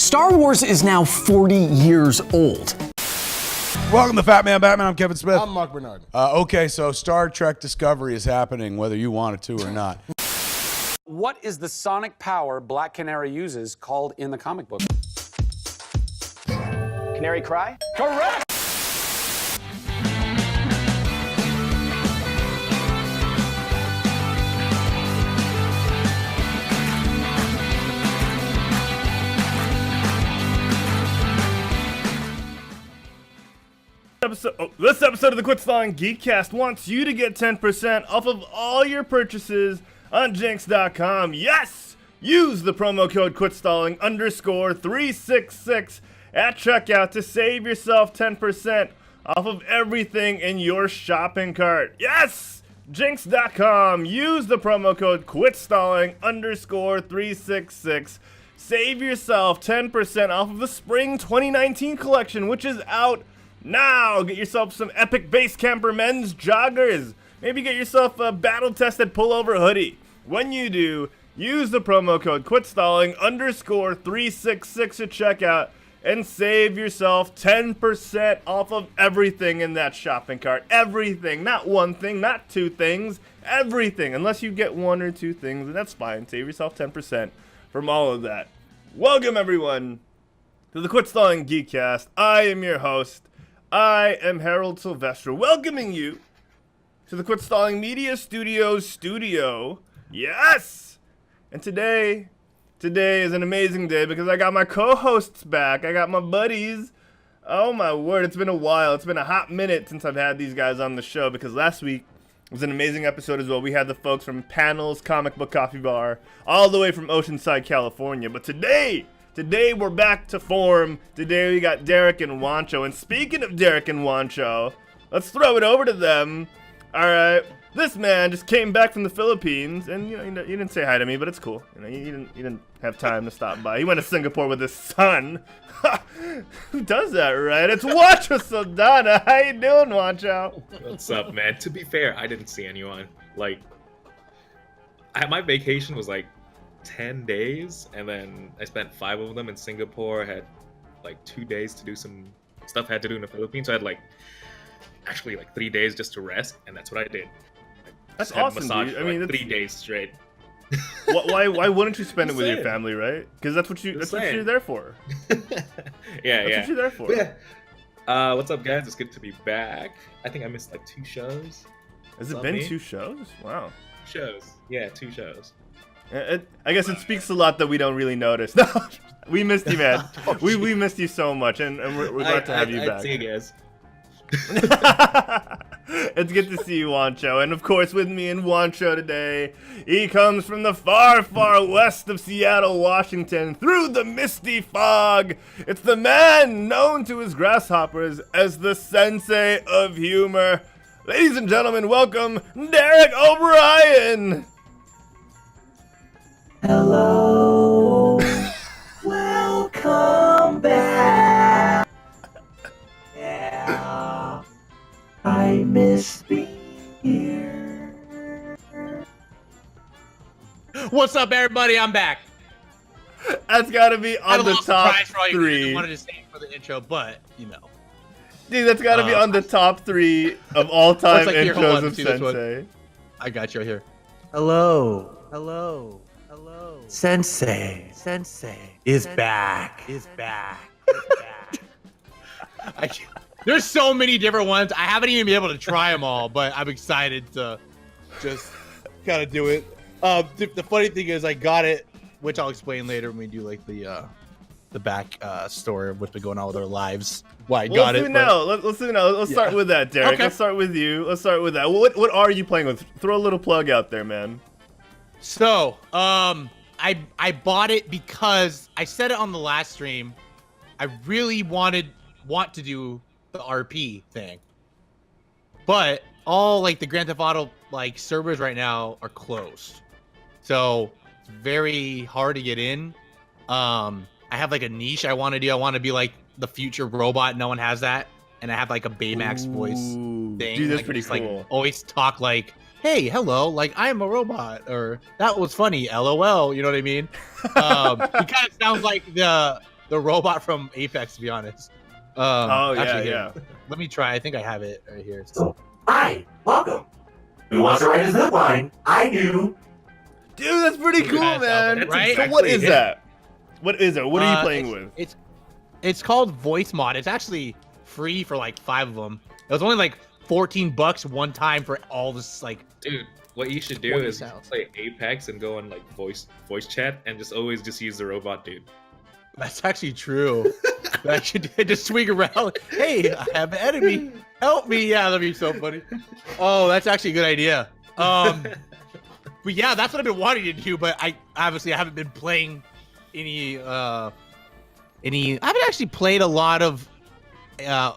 Star Wars is now 40 years old. Welcome to Fat Man Batman. I'm Kevin Smith. I'm Mark Bernard. Okay, so Star Trek Discovery is happening whether you want it to or not. What is the sonic power Black Canary uses called in the comic book? Canary cry? Correct! This episode of the Quit Stalling Geekcast wants you to get 10% off of all your purchases on Jinx.com. Yes! Use the promo code QuitStalling_366 at checkout to save yourself 10% off of everything in your shopping cart. Yes! Jinx.com. Use the promo code QuitStalling_366. Save yourself 10% off of the Spring 2019 collection, which is out now. Get yourself some epic base camper men's joggers. Maybe get yourself a battle-tested pullover hoodie. When you do, use the promo code QuitStalling_366 at checkout and save yourself 10% off of everything in that shopping cart. Everything. Not one thing, not two things. Everything. Unless you get one or two things, and that's fine. Save yourself 10% from all of that. Welcome, everyone, to the Quit Stalling Geekcast. I am your host. I am Herald Silvestre, welcoming you to the Quit Stalling Media Studios studio. Yes! And today is an amazing day because I got my co-hosts back. I got my buddies. Oh my word, it's been a while. It's been a hot minute since I've had these guys on the show because last week was an amazing episode as well. We had the folks from Panels Comic Book Coffee Bar all the way from Oceanside, California. But today we're back to form. Today we got Derek and Juancho. And speaking of Derek and Juancho, let's throw it over to them. All right, this man just came back from the Philippines, and you didn't say hi to me, but it's cool. You didn't have time to stop by. He went to Singapore with his son. Who does that, right? It's Juancho Saldana. How you doing, Juancho? What's up, man? To be fair, I didn't see anyone. My vacation was 10 days, and then I spent 5 of them in Singapore. I had 2 days to do some stuff I had to do in the Philippines. So I had 3 days just to rest, and that's what I did. That's had awesome, massage dude. for 3 days straight. Why wouldn't you spend it with your family, right? Because that's what you're there for. Yeah. What you're there for. Yeah. What's up, guys? It's good to be back. I think I missed 2 shows. Has it been 2 shows? Wow. 2 shows. Yeah, 2 shows. I guess it speaks a lot that we don't really notice. No, we missed you, man. We missed you so much, and we're glad to have you back. See you guys. It's good to see you, Juancho. And of course, with me and Juancho today, he comes from the far, far west of Seattle, Washington, through the misty fog. It's the man known to his grasshoppers as the Sensei of Humor. Ladies and gentlemen, welcome Derek O'Brien. Hello. Welcome back. Yeah. I miss being here. What's up, everybody? I'm back. That's gotta be on the top 3. I wanted to say it for the intro, but Dude, that's gotta be on the top 3 of all time intros of Sensei. I got you right here. Hello. Sensei is back. There's so many different ones. I haven't even been able to try them all, but I'm excited to just kind of do it. The funny thing is, I got it, which I'll explain later when we do the back story of what's been going on with our lives. Why I got it. Let's do it now. Let's start with that, Derek. Okay. Let's start with you. Let's start with that. What are you playing with? Throw a little plug out there, man. So, I bought it because I said it on the last stream. I really want to do the RP thing, but all the Grand Theft Auto servers right now are closed, so it's very hard to get in. I have a niche I want to do. I want to be the future robot. No one has that, and I have a Baymax voice thing. Dude, that's pretty cool. Always talk hey, hello, I am a robot, or that was funny, LOL. You know what I mean? It kind of sounds like the the robot from Apex, to be honest. Oh, yeah, actually, yeah. here, let me try. I think I have it right here. Hi, welcome. Who wants to ride a zip line? I do. Dude, that's pretty cool, guys man. have it, right? So what is Actually, that? What is it? What are you playing it's, with? It's called Voice Mod. It's actually free for like 5 of them. It was only like $14 one time for all this like. Dude, what you should do What is sounds. play Apex and go on like voice chat and just always just use the robot dude. That's actually true. I should just swing around. Hey, I have an enemy. Help me. Yeah, that'd be so funny. Oh, that's actually a good idea. But yeah, that's what I've been wanting to do. But I haven't been playing any. I haven't actually played a lot of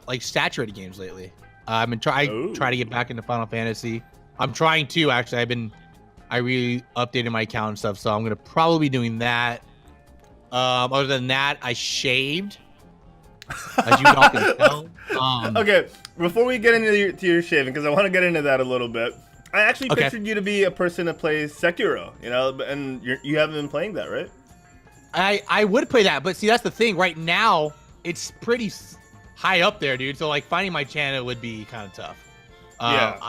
like saturated games lately. I've been trying to get back into Final Fantasy. I'm trying to actually. I really updated my account and stuff, so I'm gonna probably be doing that. Other than that, I shaved. As you all can tell. Okay, before we get into your shaving, because I want to get into that a little bit. I actually pictured you to be a person that plays Sekiro, you know, and you haven't been playing that, right? I would play that, but see, that's the thing. Right now, it's pretty high up there, dude. So like finding my channel would be kind of tough. Yeah.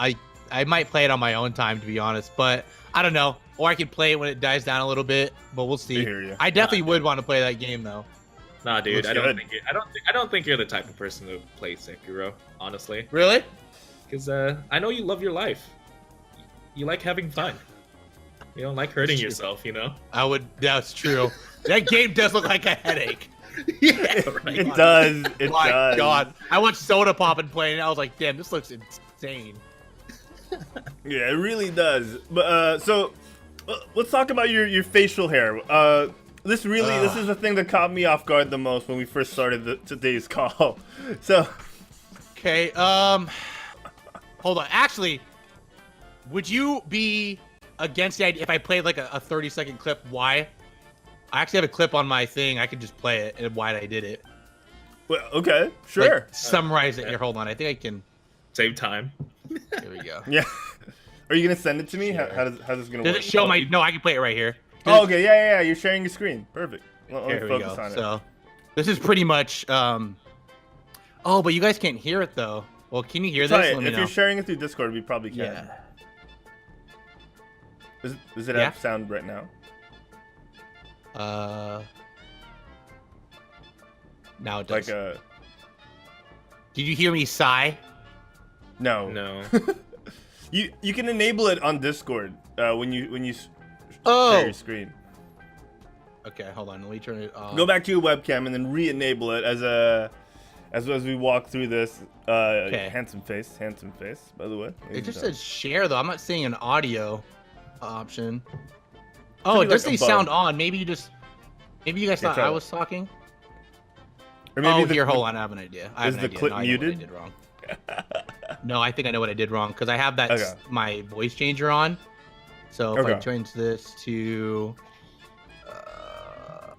I might play it on my own time, to be honest, but I don't know. Or I could play it when it dies down a little bit, but we'll see. I hear you. I definitely would want to play that game though. Nah, dude, Looks I good. don't think you're the type of person to play Sekiro, honestly. Really? Because I know you love your life. You like having fun. You don't like hurting yourself, you know? That's true. That game does look like a headache. Yeah, right. It does. It My does. God. I watched Soda Pop and play, and I was like, damn, this looks insane. Yeah, it really does. But so let's talk about your facial hair. This is the thing that caught me off guard the most when we first started today's call. So Okay, hold on. Actually, would you be against the idea if I played like a 30-second clip? Why? I actually have a clip on my thing. I could just play it and why I did it. well, okay, sure. Like, summarize it here. Hold on. I think I can. Save time. Here we go. Yeah. Are you gonna send it to me? How's this gonna Does work? it show my? No, I can play it right here. Oh, okay, yeah. You're sharing your screen. Perfect. Let me Here we focus go. on it. So, this is pretty much. Oh, but you guys can't hear it though. Well, can you hear this? Sorry, Let me if know. you're sharing it through Discord, we probably can. Yeah. Does it Yeah. have sound right now? Now it does. Like Did you hear me sigh? no. No. You can enable it on Discord when you Oh. share your screen. Okay, hold on. Let me turn it off. Go back to your webcam and then re-enable it as we walk through this. Okay. Handsome face, by the way. It just says share though. I'm not seeing an audio option. Oh, be it does like say above. sound on. Maybe you guys Yeah, thought try I it. was talking. Or Oh, the- here, hold on. I have an idea. I have Is an the idea. clip No, I know what I muted? did wrong. No, I think I know what I did wrong because I have that Okay. my voice changer on. So if I Okay. change this to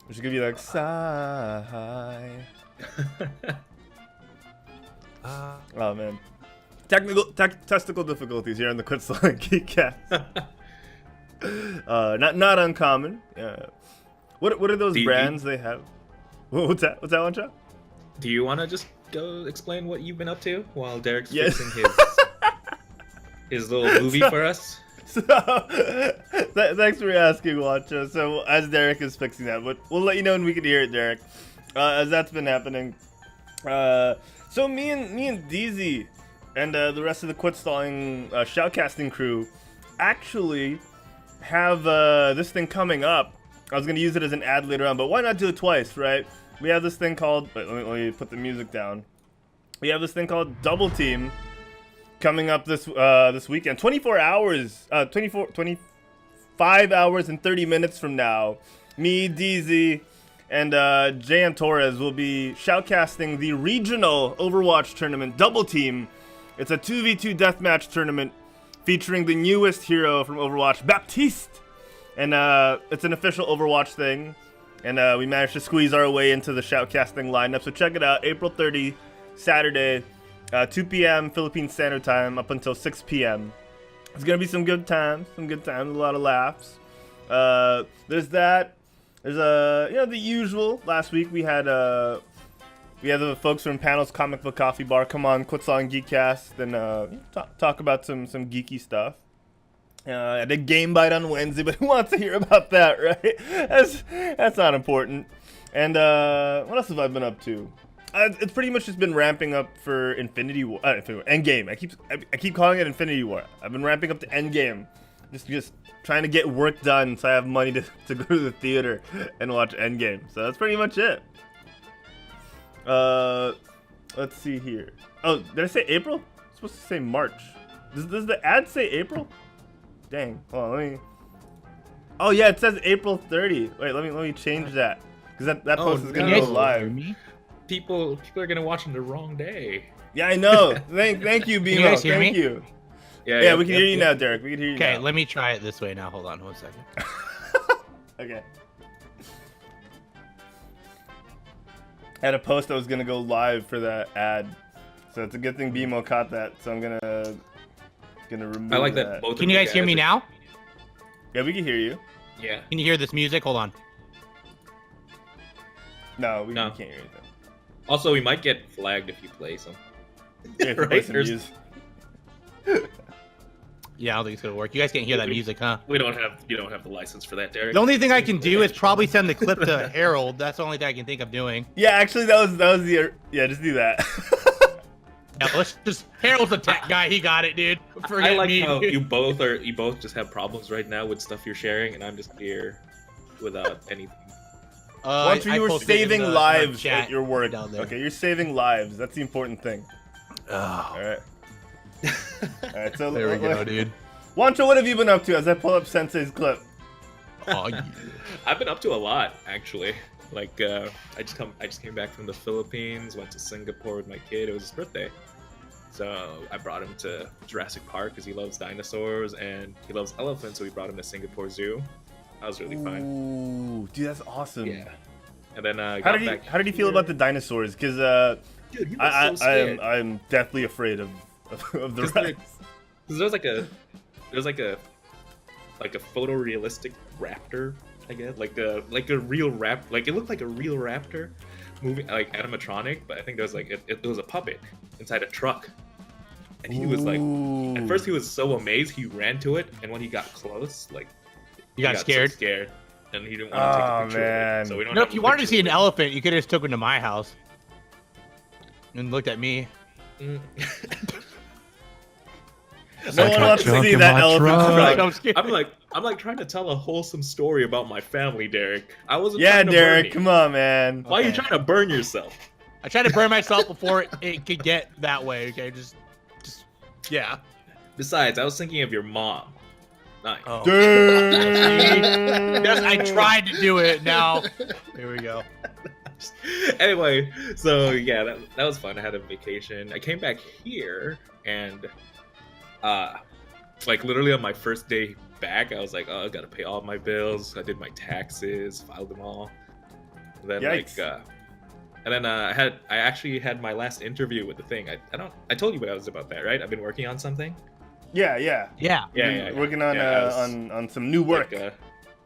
We should give you like sigh. Oh man, testicle difficulties here on the Quit Slowing Geekcast. Not uncommon. What are those DD? brands they have? What's that? What's that one, Chuck? Do you want to just go explain what you've been up to while Derek's Yes. fixing his little movie for us? So, thanks for asking, Juancho. So, as Derek is fixing that, but we'll let you know when we can hear it, Derek. As that's been happening. So me and DZ and the rest of the Quit Stalling shoutcasting crew actually have this thing coming up. I was gonna use it as an ad later on, but why not do it twice, right? We have this thing called. Wait, let me put the music down. We have this thing called Double Team coming up this weekend. 25 hours and 30 minutes from now. Me, DZ, and JM Torres will be shoutcasting the regional Overwatch tournament Double Team. It's a 2v2 deathmatch tournament featuring the newest hero from Overwatch, Baptiste. And it's an official Overwatch thing. And we managed to squeeze our way into the shoutcasting lineup. So check it out, April 30, Saturday, 2 p.m. Philippine Standard Time up until 6 p.m. It's going to be some good times, a lot of laughs. There's that. There's the usual. Last week we had the folks from Panel's Comic Book Coffee Bar come on, Quetzal and Geekcast, and talk about some geeky stuff. I did Game Bite on Wednesday, but who wants to hear about that, right? That's not important. And what else have I been up to? It's pretty much just been ramping up for Infinity War, Endgame. I keep calling it Infinity War. I've been ramping up to Endgame, just trying to get work done so I have money to go to the theater and watch Endgame. So that's pretty much it. Let's see here. Oh, did I say April? I'm supposed to say March. Does the ad say April? Dang. Hold on, let me. Oh yeah, it says April 30. Wait, let me change that because that post is gonna go live. People are gonna watch on the wrong day. Yeah, I know. Thank you, BMO. you guys hear Thank me? you. Yeah, We can hear you now, Derek. We can hear you now. Okay, let me try it this way now. Hold on 1 second. Okay. I had a post that was gonna go live for that ad, so it's a good thing BMO caught that. So I'm gonna remove. I like that. Both Can you guys hear me now? Yeah, we can hear you. Yeah. Can you hear this music? Hold on. No, we No. can't hear anything. Also, we might get flagged if you play some. Yeah, if you play some music. Yeah, I don't think it's gonna work. You guys can't hear that music, huh? You don't have the license for that, Derek. The only thing I can do is probably send the clip to Herald. That's the only thing I can think of doing. Yeah, actually, that was the just do that. Yeah, let's just Harold's a tech guy. He got it, dude. Forget I like me, how dude. you both just have problems right now with stuff you're sharing, and I'm just here without anything. Once you were posted it in saving the lives chat at your work. down there. Okay, you're saving lives. That's the important thing. Oh, All right. All right. So there we go, dude. Juancho, what have you been up to as I pull up Sensei's clip? Oh, yeah. I've been up to a lot actually. Like I just came back from the Philippines, went to Singapore with my kid. It was his birthday, so I brought him to Jurassic Park because he loves dinosaurs and he loves elephants. So we brought him to Singapore Zoo. That was really fun. Ooh, dude, that's awesome. Yeah. And then How did he feel about the dinosaurs? Because Dude, he was so scared. I'm deathly afraid of the Rex. Because there's like a photorealistic raptor, I guess, like a real like it looked like a real raptor moving, like animatronic, but I think there was like it was a puppet inside a truck, and he was like, at first he was so amazed he ran to it, and when he got close, like You got scared? so scared, and he didn't want to take a picture man. of it. So we don't. No, have if a you wanted to picture see of an it. elephant, you could have just took him to my house and looked at me. No one wants to see that elephant truck. I'm like trying to tell a wholesome story about my family, Derek. I wasn't. Yeah, trying to Derek, burn you. come on, man. Why are you trying to burn yourself? I tried to burn myself before it could get that way. Okay, just yeah. Besides, I was thinking of your mom. Nice. Oh. Dude. Yes, I tried to do it. Now, here we go. Anyway, so yeah, that was fun. I had a vacation. I came back here and like literally on my first day back, I was like, oh, I gotta pay all my bills. I did my taxes, filed them all. And then Yikes. I actually had my last interview with the thing. I told you what I was about that, right? I've been working on something. Yeah. Yeah. Working on on some new work. Like,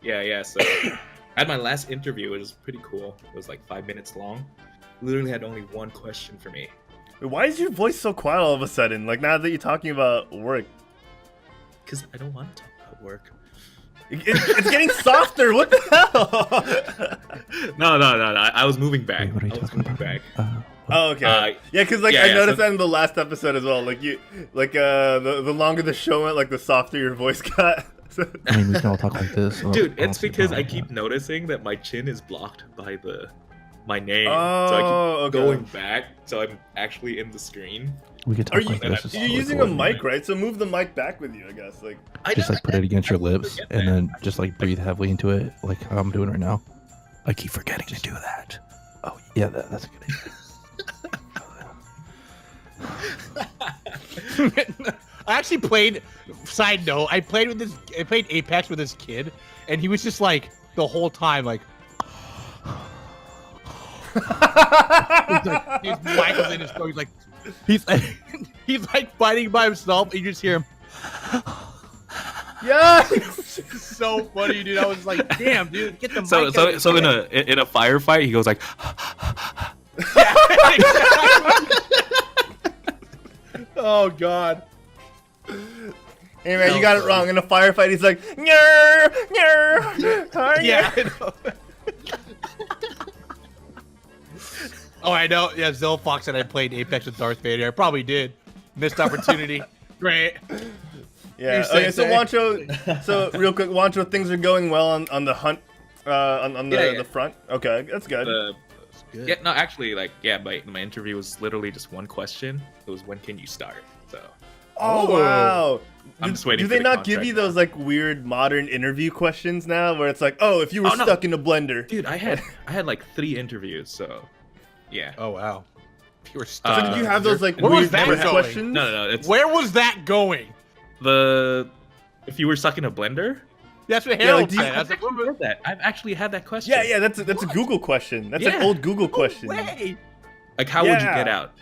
yeah. So I had my last interview. It was pretty cool. It was like 5 minutes long. Literally had only one question for me. Why is your voice so quiet all of a sudden? Like now that you're talking about work. Because I don't want to talk about work. It's getting softer. What the hell? No. I was moving back. Wait, what are you I was talking moving about? back. Oh, okay. Yeah, because like I noticed that in the last episode as well. Like the longer the show went, like the softer your voice got. I mean, we can all talk like this. Dude, it's Honestly, because not I like keep that. noticing that my chin is blocked by my name. Oh, so I keep okay. going back, so I'm actually in the screen. We could Are talk you? like this. It's You're totally using a cool. mic, right? So move the mic back with you, I guess. Like. Just like put it against your lips forget and that. then just like breathe heavily into it, like how I'm doing right now. I keep forgetting to do that. Oh yeah, that's a good idea. I actually played. Side note: I played Apex with this kid, and he was just like the whole time, like. He's Michael's in his throat. He's like fighting by himself. And you just hear him. Yes. So funny, dude. I was like, damn, dude, get the mic. So out of so the in a firefight, he goes like, Yeah, exactly. Oh god. Hey man, you got it wrong. In a firefight, he's like, "Nyar, nyar." Yeah. I know. Oh, I know. Yeah, Zillfox said I played Apex with Darth Vader. I probably did. Missed opportunity. Great. Yeah. You're Okay. So saying. Juancho, so real quick, Juancho, things are going well on the hunt, on the front. Okay, that's good. Good. yeah, no, actually, like, yeah, my interview was literally just one question. It was, when can you start? So Oh wow! I'm just waiting Do for they the not give contract you now. those like weird modern interview questions now, where it's like, oh, if you were Oh, no. stuck in a blender? dude, I had like 3 interviews, so yeah. Oh wow. You were stuck. So did you have those like Where was weird that quiz going? questions? No, it's Where was that going? if you were stuck in a blender. That's what Yeah, Harold like, do you- said. I was like, what was That I've actually had that question. Yeah, that's a Google question. That's an Yeah. old Google question. way? Like, how would you Yeah. get out?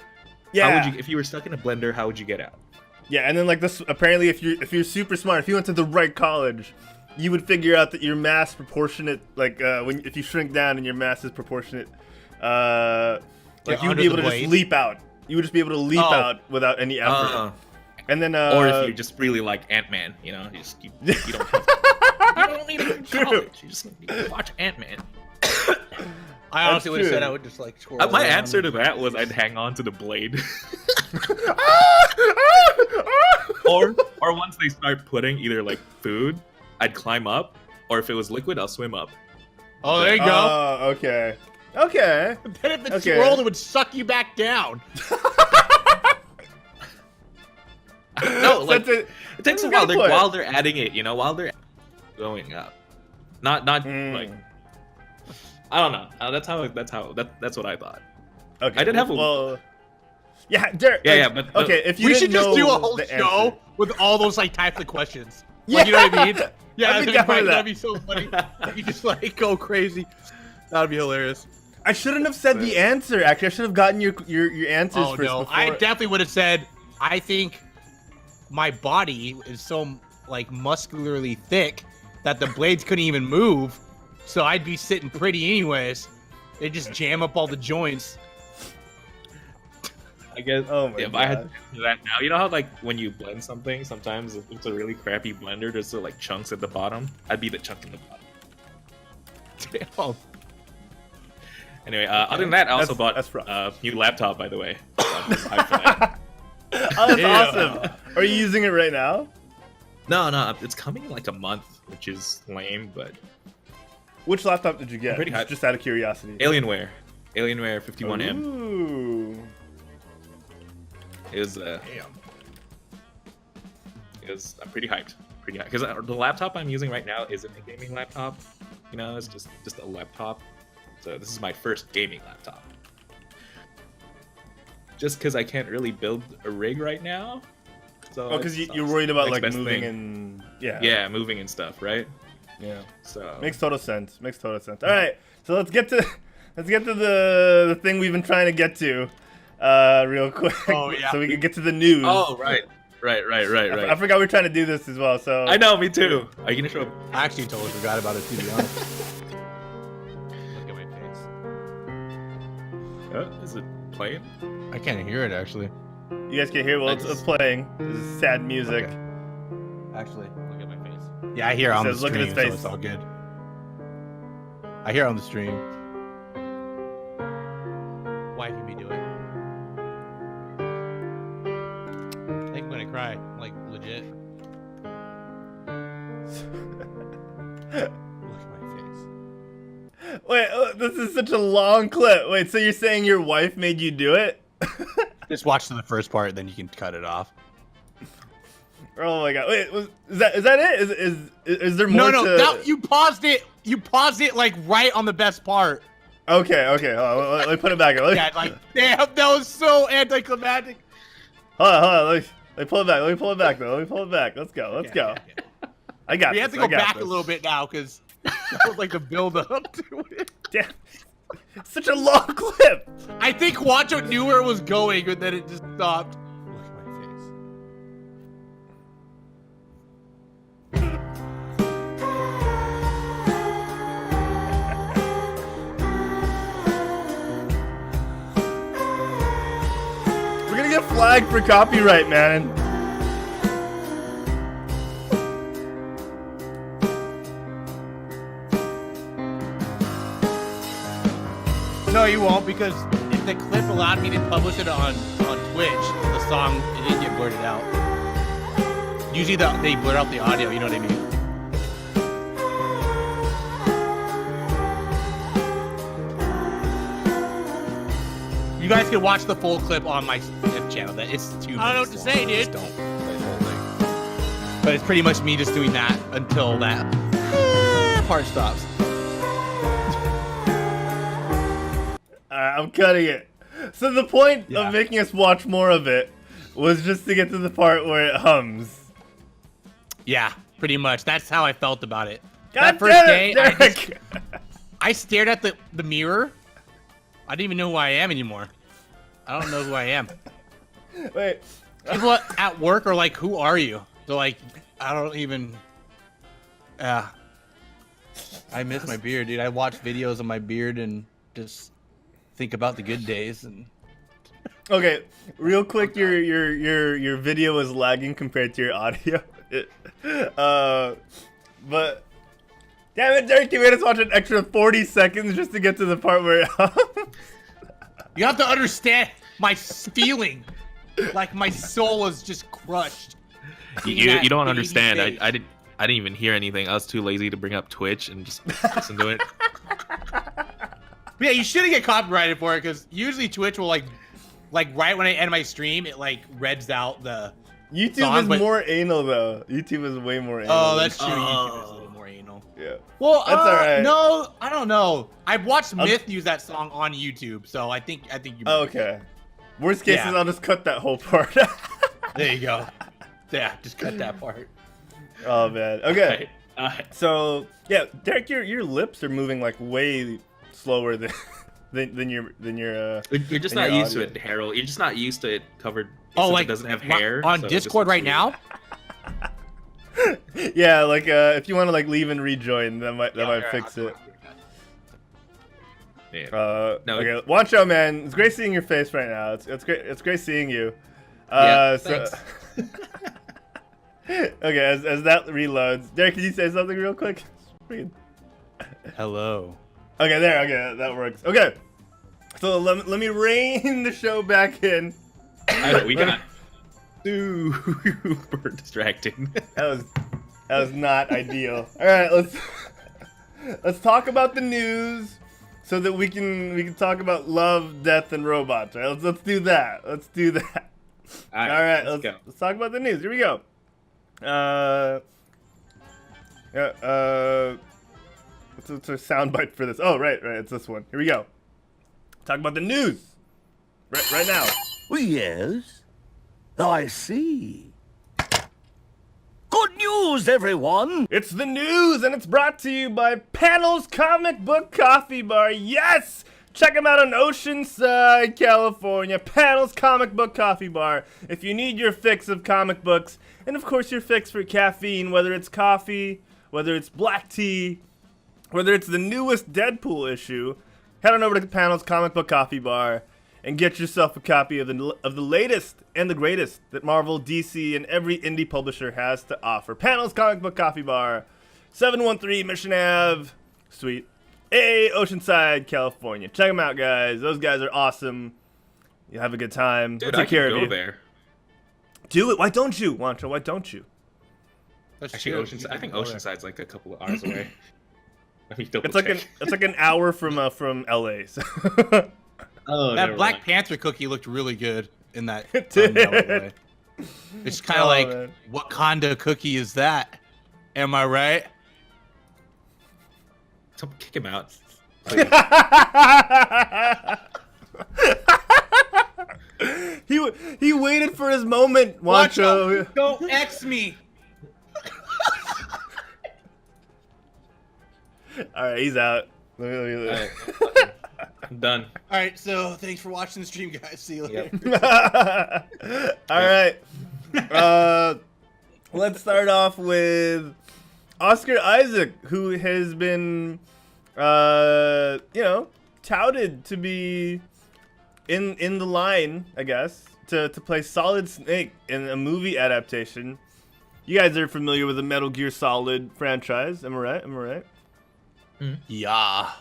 Yeah, How would you, if you were stuck in a blender, how would you get out? yeah, and then like this. Apparently, if you're super smart, if you went to the right college, you would figure out that your mass proportionate, like if you shrink down and your mass is proportionate, like Get you would under be able the to just blade? leap out. You would just be able to leap Oh. out without any effort. And then, Or if you're just really like Ant-Man, you know, you don't have to, you don't need to go to True. college. You just need to watch Ant-Man. I honestly would have true. said I would just like twirl My around. answer to that was I'd hang on to the blade. or once they start putting either like food, I'd climb up, or if it was liquid, I'll swim up. Oh, there you go. Oh, okay. Okay. Then if it okay. swirled, it would suck you back down. No, like That's it takes a good while. They're, point. while they're adding it, you know, while they're going up, not like I don't know. That's what I thought. Okay. I did have a- well. Yeah, Derek. Yeah, like, but okay. If you We didn't should just know do a whole the show answer- with all those like types of questions. Yeah, Like, you know what I mean? Yeah, I'd be that'd down be, with that'd that. be so funny. You just like go crazy. That'd be hilarious. I shouldn't have said the answer. Actually, I should have gotten your answers Oh first. no, before. I definitely would have said. I think my body is so like muscularly thick that the blades couldn't even move, so I'd be sitting pretty anyways. They just jam up all the joints. I guess Oh my if I had God. to do that now, you know how like when you blend something, sometimes if it's a really crappy blender, there's still like chunks at the bottom. I'd be the chunk in the bottom. Oh, Anyway, other than that, I also bought that's rough. a new laptop, by the way. iPhone. Oh, that's Yeah. awesome. Are you using it right now? No, it's coming in like a month, which is lame, but Which laptop did you get? Pretty high. Just out of curiosity. Alienware 51M. Ooh. It was I'm pretty hyped. Pretty hyped because the laptop I'm using right now isn't a gaming laptop. You know, it's just a laptop. So this is my first gaming laptop. Just because I can't really build a rig right now. So Oh, because it's you're worried about like next best moving thing. and yeah. Yeah, moving and stuff, right? Yeah. So Makes total sense. Makes total sense. All right, so let's get to the thing we've been trying to get to, real quick. Oh, yeah. So we can get to the news. Oh right. I forgot we were trying to do this as well. So I know, me too. Are you gonna show up? I actually totally forgot about it, to be honest. Look at my face. Is it playing? I can't hear it actually. You guys can hear. Well, it's playing. This is sad music. Okay. Actually, look at my face. Yeah, I hear it It on the says, "Look at stream, his so face." it's all good. I hear it on the stream. Wifey me do it. I think I'm gonna cry, like legit. Look at my face. Wait, this is such a long clip. Wait, so you're saying your wife made you do it? Just watch to the first part, then you can cut it off. Oh my god! Wait, is that it? Is there more? No, to... no, you paused it. You paused it like right on the best part. Okay. Hold on, let me put it back. Yeah, like damn, that was so anticlimactic. Hold on. Let me pull it back. Let me pull it back though. Let me pull it back. Let's go. Let's go. I got We this. have to I go got back this. a little bit now because that was like the build up to it. Damn. Such a long clip. I think Juancho knew where it was going, and then it just stopped. Look at my face. flag for copyright, man. No, you won't, because if the clip allowed me to publish it on Twitch, the song it didn't get blurted out. Usually they blur out the audio, you know what I mean? You guys can watch the full clip on my channel. That it's 2 minutes. I don't know what to say, dude. Just don't play the whole thing. But it's pretty much me just doing that until that part stops. I'm cutting it. So the point of making us watch more of it was just to get to the part where it hums. Yeah, pretty much. That's how I felt about it. God that first day, Derek. I stared at the mirror. I didn't even know who I am anymore. I don't know who I am. Wait. People at work are like, "Who are you?" They're like, "I don't even." I miss my beard, dude. I watch videos of my beard and just think about the good days. And Okay, real quick, your video was lagging compared to your audio. But damn it, Derek, you made us watch an extra 40 seconds just to get to the part where it hums. You have to understand my feeling. Like my soul was just crushed. You don't understand. I didn't even hear anything. I was too lazy to bring up Twitch and just listen to it. Yeah, you shouldn't get copyrighted for it, because usually Twitch will like right when I end my stream, it like reds out the YouTube song, is more anal though. YouTube is way more anal. Oh, that's true. YouTube is a little more anal. Yeah. Well, that's all right. No, I don't know. I've watched Myth use that song on YouTube, so I think you. Okay. Worst case is I'll just cut that whole part. There you go. Yeah, just cut that part. Oh man. Okay. All right. So yeah, Derek, your lips are moving like way slower than your You're just not used to it, Harold. You're just not used to it covered. Oh, since like it doesn't have hair on so it Discord just right looks now. Yeah, like if you want to like leave and rejoin, that might fix it. Yeah. No. Okay, Juancho, man, it's great seeing your face right now. It's great. It's great seeing you. Thanks. Okay, as that reloads, Derek, can you say something real quick? Hello. Okay, there. Okay, that works. Okay, so let me rein the show back in. We got super distracting. That was not ideal. All right, let's talk about the news so that we can talk about love, death, and robots. Right? Let's do that. Let's do that. All right, let's talk about the news. Here we go. What's our soundbite for this? Oh, right, it's this one. Here we go. Talk about the news. Right now. Yes, I see. Good news, everyone! It's the news, and it's brought to you by Panels Comic Book Coffee Bar. Yes! Check them out in Oceanside, California. Panels Comic Book Coffee Bar. If you need your fix of comic books, and of course your fix for caffeine, whether it's coffee, whether it's black tea, whether it's the newest Deadpool issue, head on over to Panels Comic Book Coffee Bar and get yourself a copy of the latest and the greatest that Marvel, DC, and every indie publisher has to offer. Panels Comic Book Coffee Bar, 713 Mission Ave, Suite A, Oceanside, California. Check them out, guys. Those guys are awesome. You have a good time. Dude, Take care of you. There. Do it. Why don't you, Juancho? Why don't you? That's Actually, true. Oceanside. I think Oceanside's like a couple of hours away. Let me double It's like check. an hour from LA. So. Oh, That Black Panther cookie looked really good in that. It did. Way. It's kind of like, man. what kind of cookie is that? Am I right? Someone kick him out. He waited for his moment, Juancho. Don't X me. All right, he's out. Let me. Alright, I'm done. All right, so thanks for watching the stream, guys. See you later. All right. Let's start off with Oscar Isaac, who has been, touted to be in the line, I guess, to play Solid Snake in a movie adaptation. You guys are familiar with the Metal Gear Solid franchise, am I right? Am I right? Yeah.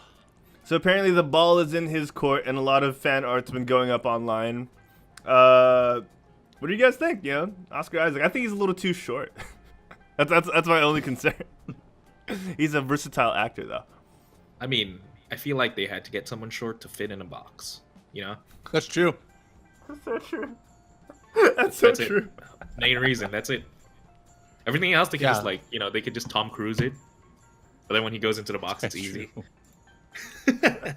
So apparently the ball is in his court, and a lot of fan art's been going up online. What do you guys think? You know, Oscar Isaac. I think he's a little too short. that's my only concern. He's a versatile actor, though. I mean, I feel like they had to get someone short to fit in a box. You know? That's true. That's so true. That's so true. It. Main reason. That's it. Everything else they can just like, you know, they could just Tom Cruise it. But then when he goes into the box, it's easy. Yeah,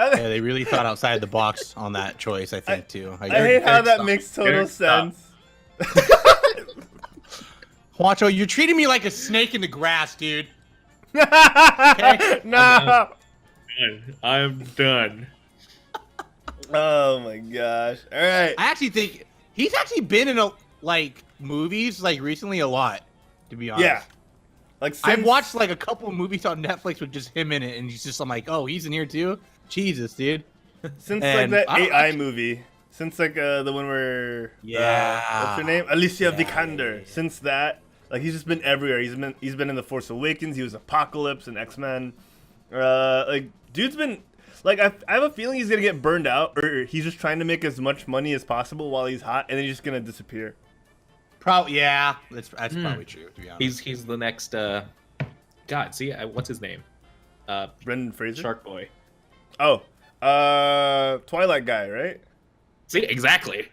they really thought outside the box on that choice, I think, too. I hate how that makes total sense. Juancho, you're treating me like a snake in the grass, dude. Okay? No. I'm done. Oh my gosh. All right. I actually think he's actually been in movies recently a lot, to be honest. Yeah. Like I've watched a couple of movies on Netflix with just him in it, and I'm like, oh, he's in here too? Jesus, dude. Since that AI movie. Since the one where what's her name? Alicia Vikander. Since that, he's just been everywhere. He's been in The Force Awakens, he was Apocalypse and X-Men. Dude's been I have a feeling he's gonna get burned out, or he's just trying to make as much money as possible while he's hot, and then he's just gonna disappear. Probably, yeah. That's probably true, to be honest. He's the next God, see, what's his name? Brendan Fraser? Shark Boy. Oh. Twilight guy, right? See, exactly.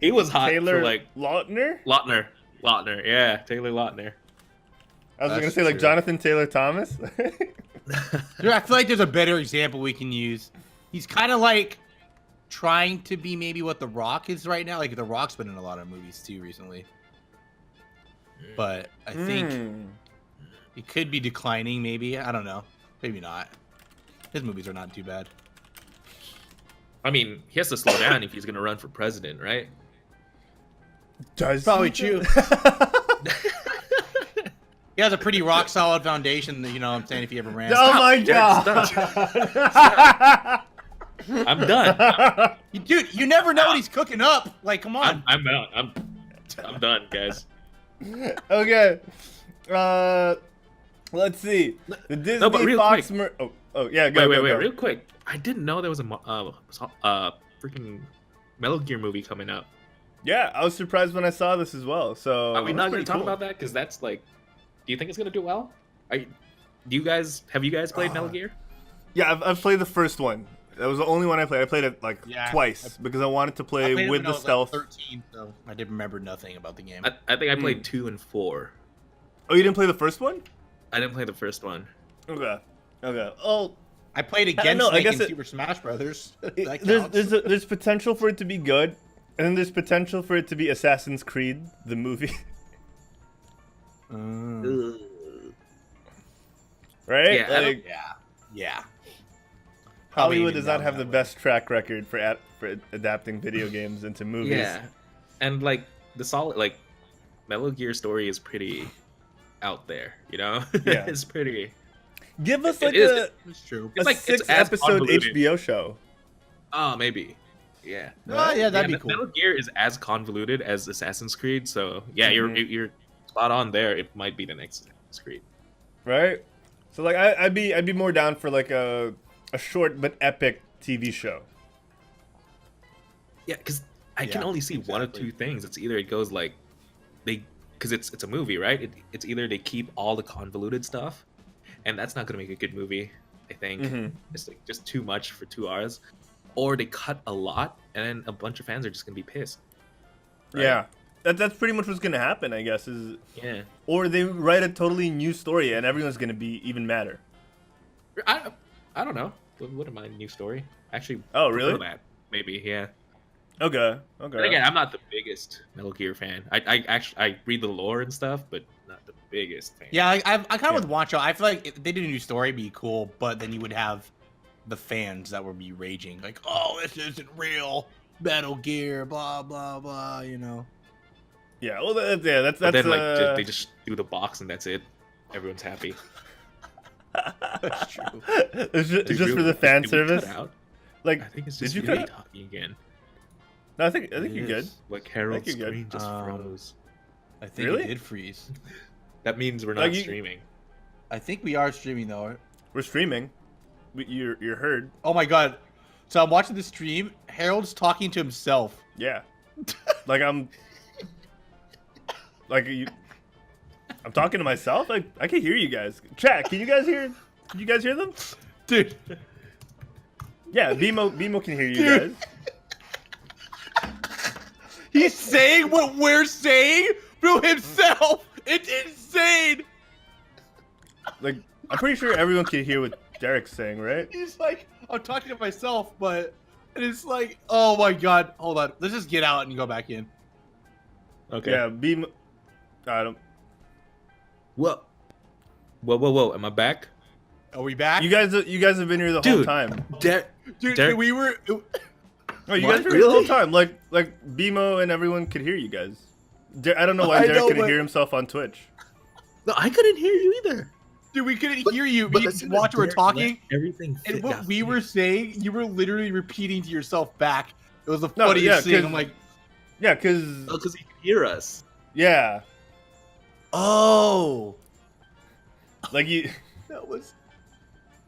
He was hot Taylor for Lautner? Lautner, yeah, Taylor Lautner. I was gonna say Jonathan Taylor Thomas. Dude, I feel like there's a better example we can use. He's kind of trying to be maybe what The Rock is right now. The Rock's been in a lot of movies too recently. But I think it could be declining, maybe. I don't know. Maybe not. His movies are not too bad. I mean, he has to slow down if he's gonna run for president, right? Probably true. He has a pretty rock solid foundation, you know what I'm saying, if he ever ran. Oh my god! I'm done. Dude, you never know what he's cooking up. Come on. I'm out. I'm done, guys. Okay. Let's see. The Disney Fox. Wait, go. real quick. I didn't know there was a freaking Metal Gear movie coming up. Yeah, I was surprised when I saw this as well. So are we not going to talk about that? Because that's do you think it's going to do well? Have you guys played Metal Gear? Yeah, I've played the first one. That was the only one I played. I played it twice because I wanted to play with the stealth. 13, so I didn't remember nothing about the game. I think I played 2 and 4. Oh, you didn't play the first one? I didn't play the first one. Okay. Oh, I played against Snake in Super Smash Brothers. There's potential for it to be good, and then there's potential for it to be Assassin's Creed, the movie. Right? Yeah. Hollywood does not have the best track record for adapting video games into movies. Yeah, and the solid Metal Gear story is pretty out there, you know. Yeah. It's pretty. Give us it's true. a 6-episode HBO show. Oh, maybe. Yeah. Oh, yeah, that'd be cool. Metal Gear is as convoluted as Assassin's Creed, so yeah, you're spot on there. It might be the next Assassin's Creed. Right. So I'd be more down for a short but epic TV show. Yeah, because I can only see one of two things. It's either it goes because it's a movie, right? It's either they keep all the convoluted stuff, and that's not gonna make a good movie. I think it's just too much for 2 hours, or they cut a lot, and then a bunch of fans are just gonna be pissed. Right? Yeah, that's pretty much what's gonna happen, I guess. Or they write a totally new story, and everyone's gonna be even madder. I don't know. Wouldn't mind a new story. Actually. Oh, really? That, maybe, yeah. Okay. And again, I'm not the biggest Metal Gear fan. I read the lore and stuff, but not the biggest fan. Yeah, I kind of with Juancho. I feel like if they did a new story, it'd be cool, but then you would have the fans that would be raging, oh, this isn't real Metal Gear, blah blah blah, you know. Yeah, well, that's. But then they just do the box and that's it. Everyone's happy. That's true. It's just for the fan service. Like, I think it's did just you really cut? talking again. No, I think you're good. Like Herald's you're good. screen just froze. I think Really? it did freeze. That means we're Like not you- streaming. I think we are streaming though. We're streaming. You're heard. Oh my god. So I'm watching the stream. Harold's talking to himself. Yeah. Like I'm talking to myself. Like I can hear you guys. Chat, can you guys hear? Can you guys hear them? Dude. Yeah, BMO can hear you Dude. guys. He's saying what we're saying through himself. It's insane. Like I'm pretty sure everyone can hear what Derek's saying, right? He's like, I'm talking to myself, but it's like, oh my god. Hold on. Let's just get out and go back in. Okay. Yeah, BMO. I don't. Whoa. Whoa. Am I back? Are we back? You guys have been here the whole Dude. time. Dude, Derek- we were. Oh, you What? guys were here the whole Really? time. Like BMO and everyone could hear you guys. I don't know why I Derek know, couldn't but- hear himself on Twitch. No, I couldn't hear you either. Dude, we couldn't hear you. But We as soon as watch. We were Derek talking. left, everything. And what got we were fixed. saying, you were literally repeating to yourself back. It was the No, funniest yeah, thing. 'cause- I'm like, Yeah, cause Oh, because he could hear us. yeah, oh, like you. that was.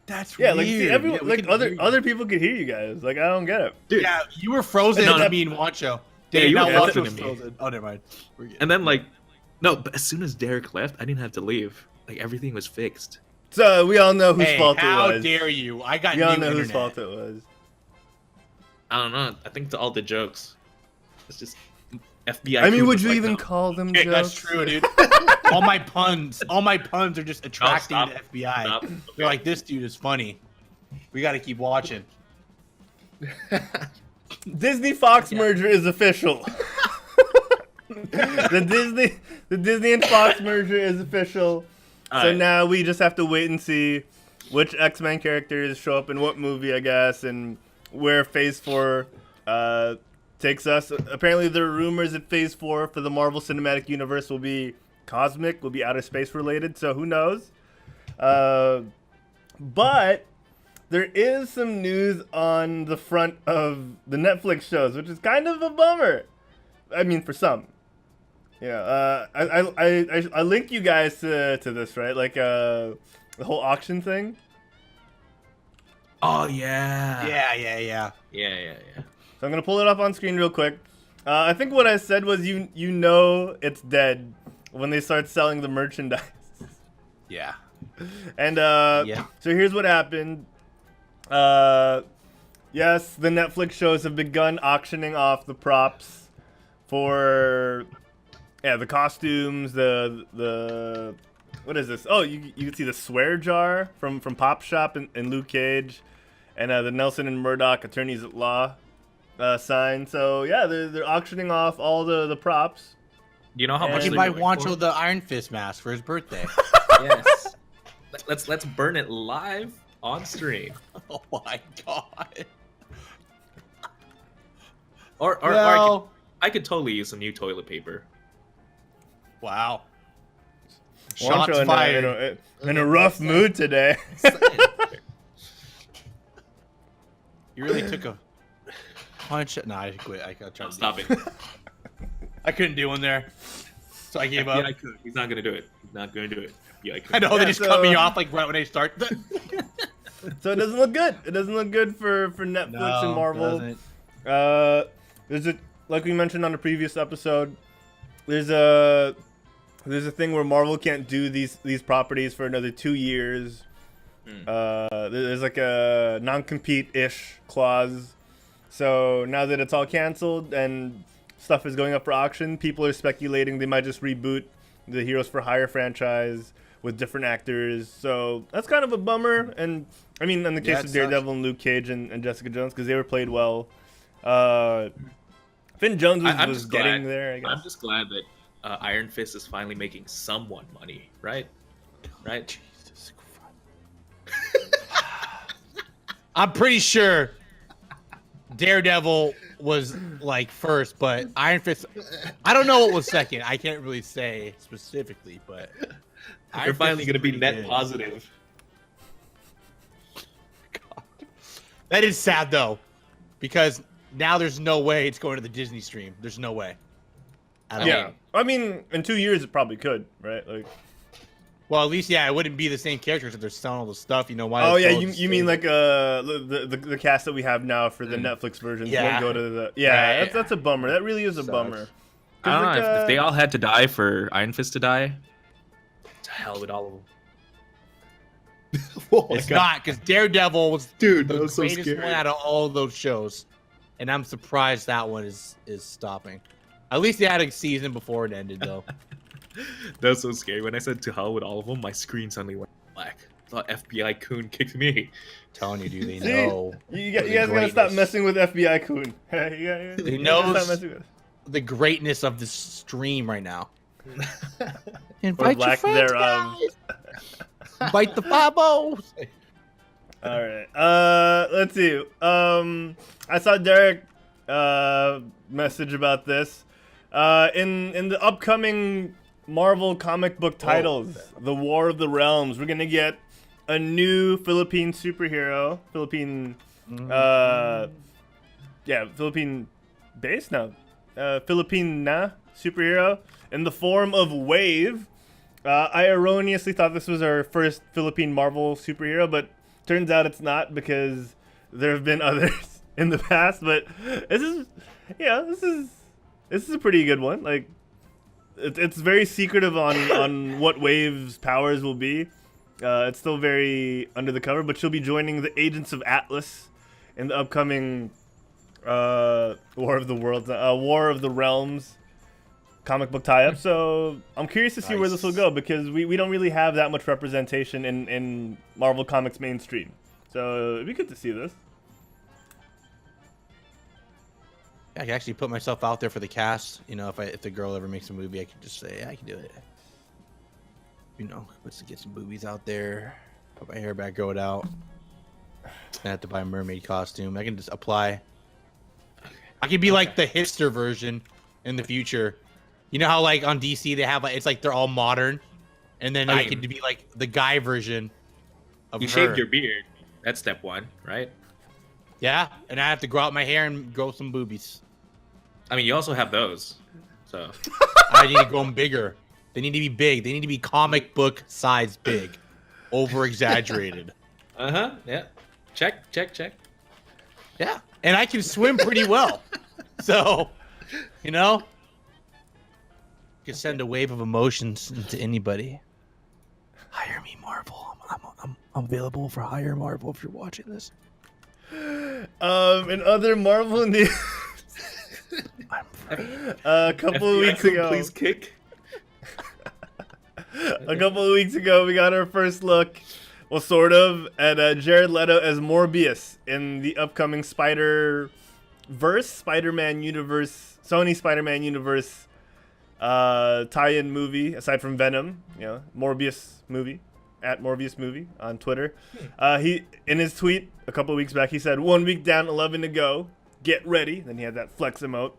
That's Yeah, weird. like see, everyone, Yeah, we like can hear you. other people could hear you guys. Like I don't get it. Dude. Yeah, you were frozen. No, I no. mean, Juancho. Yeah, Dave, you now were Juancho frozen was to me. frozen. Oh, never mind. We're good. And then but as soon as Derek left, I didn't have to leave. Like everything was fixed. So we all know whose Hey, fault how it was. dare you? I got We all new know internet. whose fault it was. I don't know. I think to all the jokes, it's just FBI. I mean, crew would was you like, even no. call them Hey, jokes? that's true, dude. all my puns are just attracting stop. the FBI. Stop. They're like, this dude is funny. We got to keep watching. Disney Fox merger is official. the Disney and Fox merger is official. So Alright. now we just have to wait and see which X-Men characters show up in what movie, I guess, and where Phase 4 takes us. Apparently, there are rumors that Phase 4 for the Marvel Cinematic Universe will be cosmic, will be outer space related. So who knows? But there is some news on the front of the Netflix shows, which is kind of a bummer. I mean, for some. Yeah, I link you guys to this, right? Like the whole auction thing. Oh yeah. Yeah. Yeah. So I'm gonna pull it up on screen real quick. I think what I said was you know it's dead when they start selling the merchandise. Yeah. And Yeah. so here's what happened. Yes, the Netflix shows have begun auctioning off the props for the costumes, the what is this? Oh, you can see the swear jar from Pop Shop and Luke Cage, and the Nelson and Murdoch attorneys at law sign. So yeah, they're auctioning off all the props. Do you know how And- much We they're buy going Juancho for? the Iron Fist mask for his birthday. Yes. Let's burn it live on stream. Oh my god. Or Well- I could totally use some new toilet paper. Wow. Shots Juancho fired. in a rough mood today. You really took a punch. No, I quit. I tried to Stop do it. I couldn't do one there, so I gave up. FBI could. He's not gonna do it. He's not gonna do it. FBI could. I know they Yeah, just cut so- me off like right when I start. So it doesn't look good. It doesn't look good for Netflix and Marvel. There's a, like we mentioned on the previous episode, there's a thing where Marvel can't do these properties for another 2 years. There's like a non-compete-ish clause. So now that it's all canceled and stuff is going up for auction, people are speculating they might just reboot the Heroes for Hire franchise with different actors. So that's kind of a bummer. And I mean, in the case it of Daredevil and Luke Cage and Jessica Jones, because they were played well. Finn Jones I'm was just getting glad. there, I guess. I'm just glad that Iron Fist is finally making someone money, right? Right? Jesus Christ. I'm pretty sure Daredevil was like first, but Iron Fist. I don't know what was second. I can't really say specifically, but Iron You're Fist finally is gonna be pretty net good. positive. That is sad though, because now there's no way it's going to the Disney stream. There's no way. Yeah, I mean, in 2 years it probably could, right? Like, well, at least it wouldn't be the same characters if they're selling all the stuff. You know why? oh yeah, you mean like the cast that we have now for the Netflix versions won't go to the that's a bummer. That really is a bummer. I don't know if they all had to die for Iron Fist to die. To hell with all of them. It's not, because Daredevil was Dude, the that was so greatest scary. one out of all of those shows, and I'm surprised that one is stopping. At least they had a season before it ended, though. That was so scary. When I said to hell with all of them, my screen suddenly went black. I thought FBI Coon kicked me. Telling you, dude, they See, know. You guys gotta stop messing with FBI Coon. He knows the greatness of the stream right now. Invite your friends, thereof. guys. Invite the 5-0s. All right. Let's see. I saw Derek message about this. In the upcoming Marvel comic book titles, The War of the Realms, we're gonna get a new Philippine superhero. Philippine Filipina superhero in the form of Wave. I erroneously thought this was our first Philippine Marvel superhero, but turns out it's not, because there have been others in the past. But this is a pretty good one. Like, it's very secretive on what Wave's powers will be. It's still very under the cover, but she'll be joining the Agents of Atlas in the upcoming War of the Realms comic book tie-up. So I'm curious to see where this will go, because we don't really have that much representation in Marvel Comics mainstream. So it'd be good to see this. I can actually put myself out there for the cast. You know, if the girl ever makes a movie, I can just say, yeah, I can do it. You know, let's get some boobies out there. Put my hair back, grow it out. I have to buy a mermaid costume. I can just apply. I can be like the hipster version in the future. You know how like on DC they have it's like they're all modern, and then I could be like the guy version of You her. shaved your beard. That's step one, right? Yeah, and I have to grow out my hair and grow some boobies. I mean, you also have those, so. I need to grow them bigger. They need to be big. They need to be comic book size big, over exaggerated. Yeah. Check. Yeah, and I can swim pretty well, so you know, you can send a wave of emotions to anybody. Hire me, Marvel. I'm available for hire Marvel if you're watching this. In other Marvel news, a couple of weeks ago, please kick. A couple of weeks ago, we got our first look, well, sort of, at Jared Leto as Morbius in the upcoming Spider-Man universe, Sony Spider-Man universe tie-in movie, aside from Venom, you know, Morbius movie, at Morbius movie on Twitter. He, in his tweet a couple of weeks back, he said, 1 week down, 11 to go, get ready. Then he had that flex emote.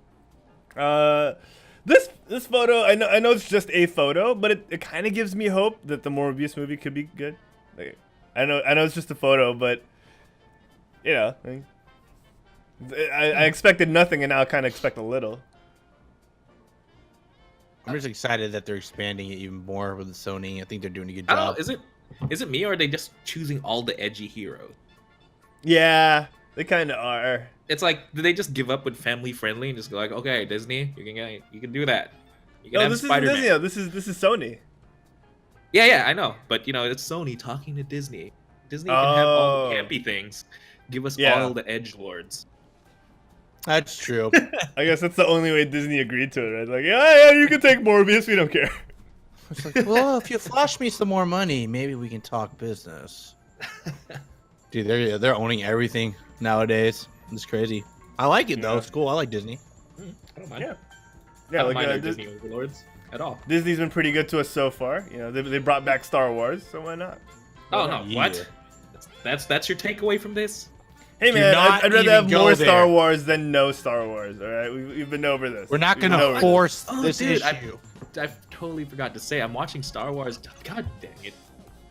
This photo, I know it's just a photo, but it kind of gives me hope that the Morbius movie could be good. Like, I know it's just a photo, but you know, I expected nothing, and now I kind of expect a little. I'm just excited that they're expanding it even more with Sony. I think they're doing a good I don't job. know, is it me, or are they just choosing all the edgy heroes? Yeah, they kind of are. It's like, did they just give up with family friendly and just go like, okay, Disney, you can do that. You can No, have this Spider-Man. isn't Disney. This is Sony. Yeah, I know, but you know, it's Sony talking to Disney. Disney can have all the campy things. Give us all the edgelords. That's true. I guess that's the only way Disney agreed to it, right? Like, yeah, you can take Morbius, we don't care. It's like, well, if you flash me some more money, maybe we can talk business. Dude, they're owning everything nowadays. It's crazy. I like it though. It's cool. I like Disney. I don't mind. Yeah, I don't like mind our Disney overlords at all. Disney's been pretty good to us so far. You know, they brought back Star Wars, so why not? Oh no, Yeah. what? That's your takeaway from this? Hey Do man, not I'd rather even have go more there. Star Wars than no Star Wars. All right, we've been over this. We're not We've been gonna over force Oh, this dude, issue. I totally forgot to say, I'm watching Star Wars. God dang it.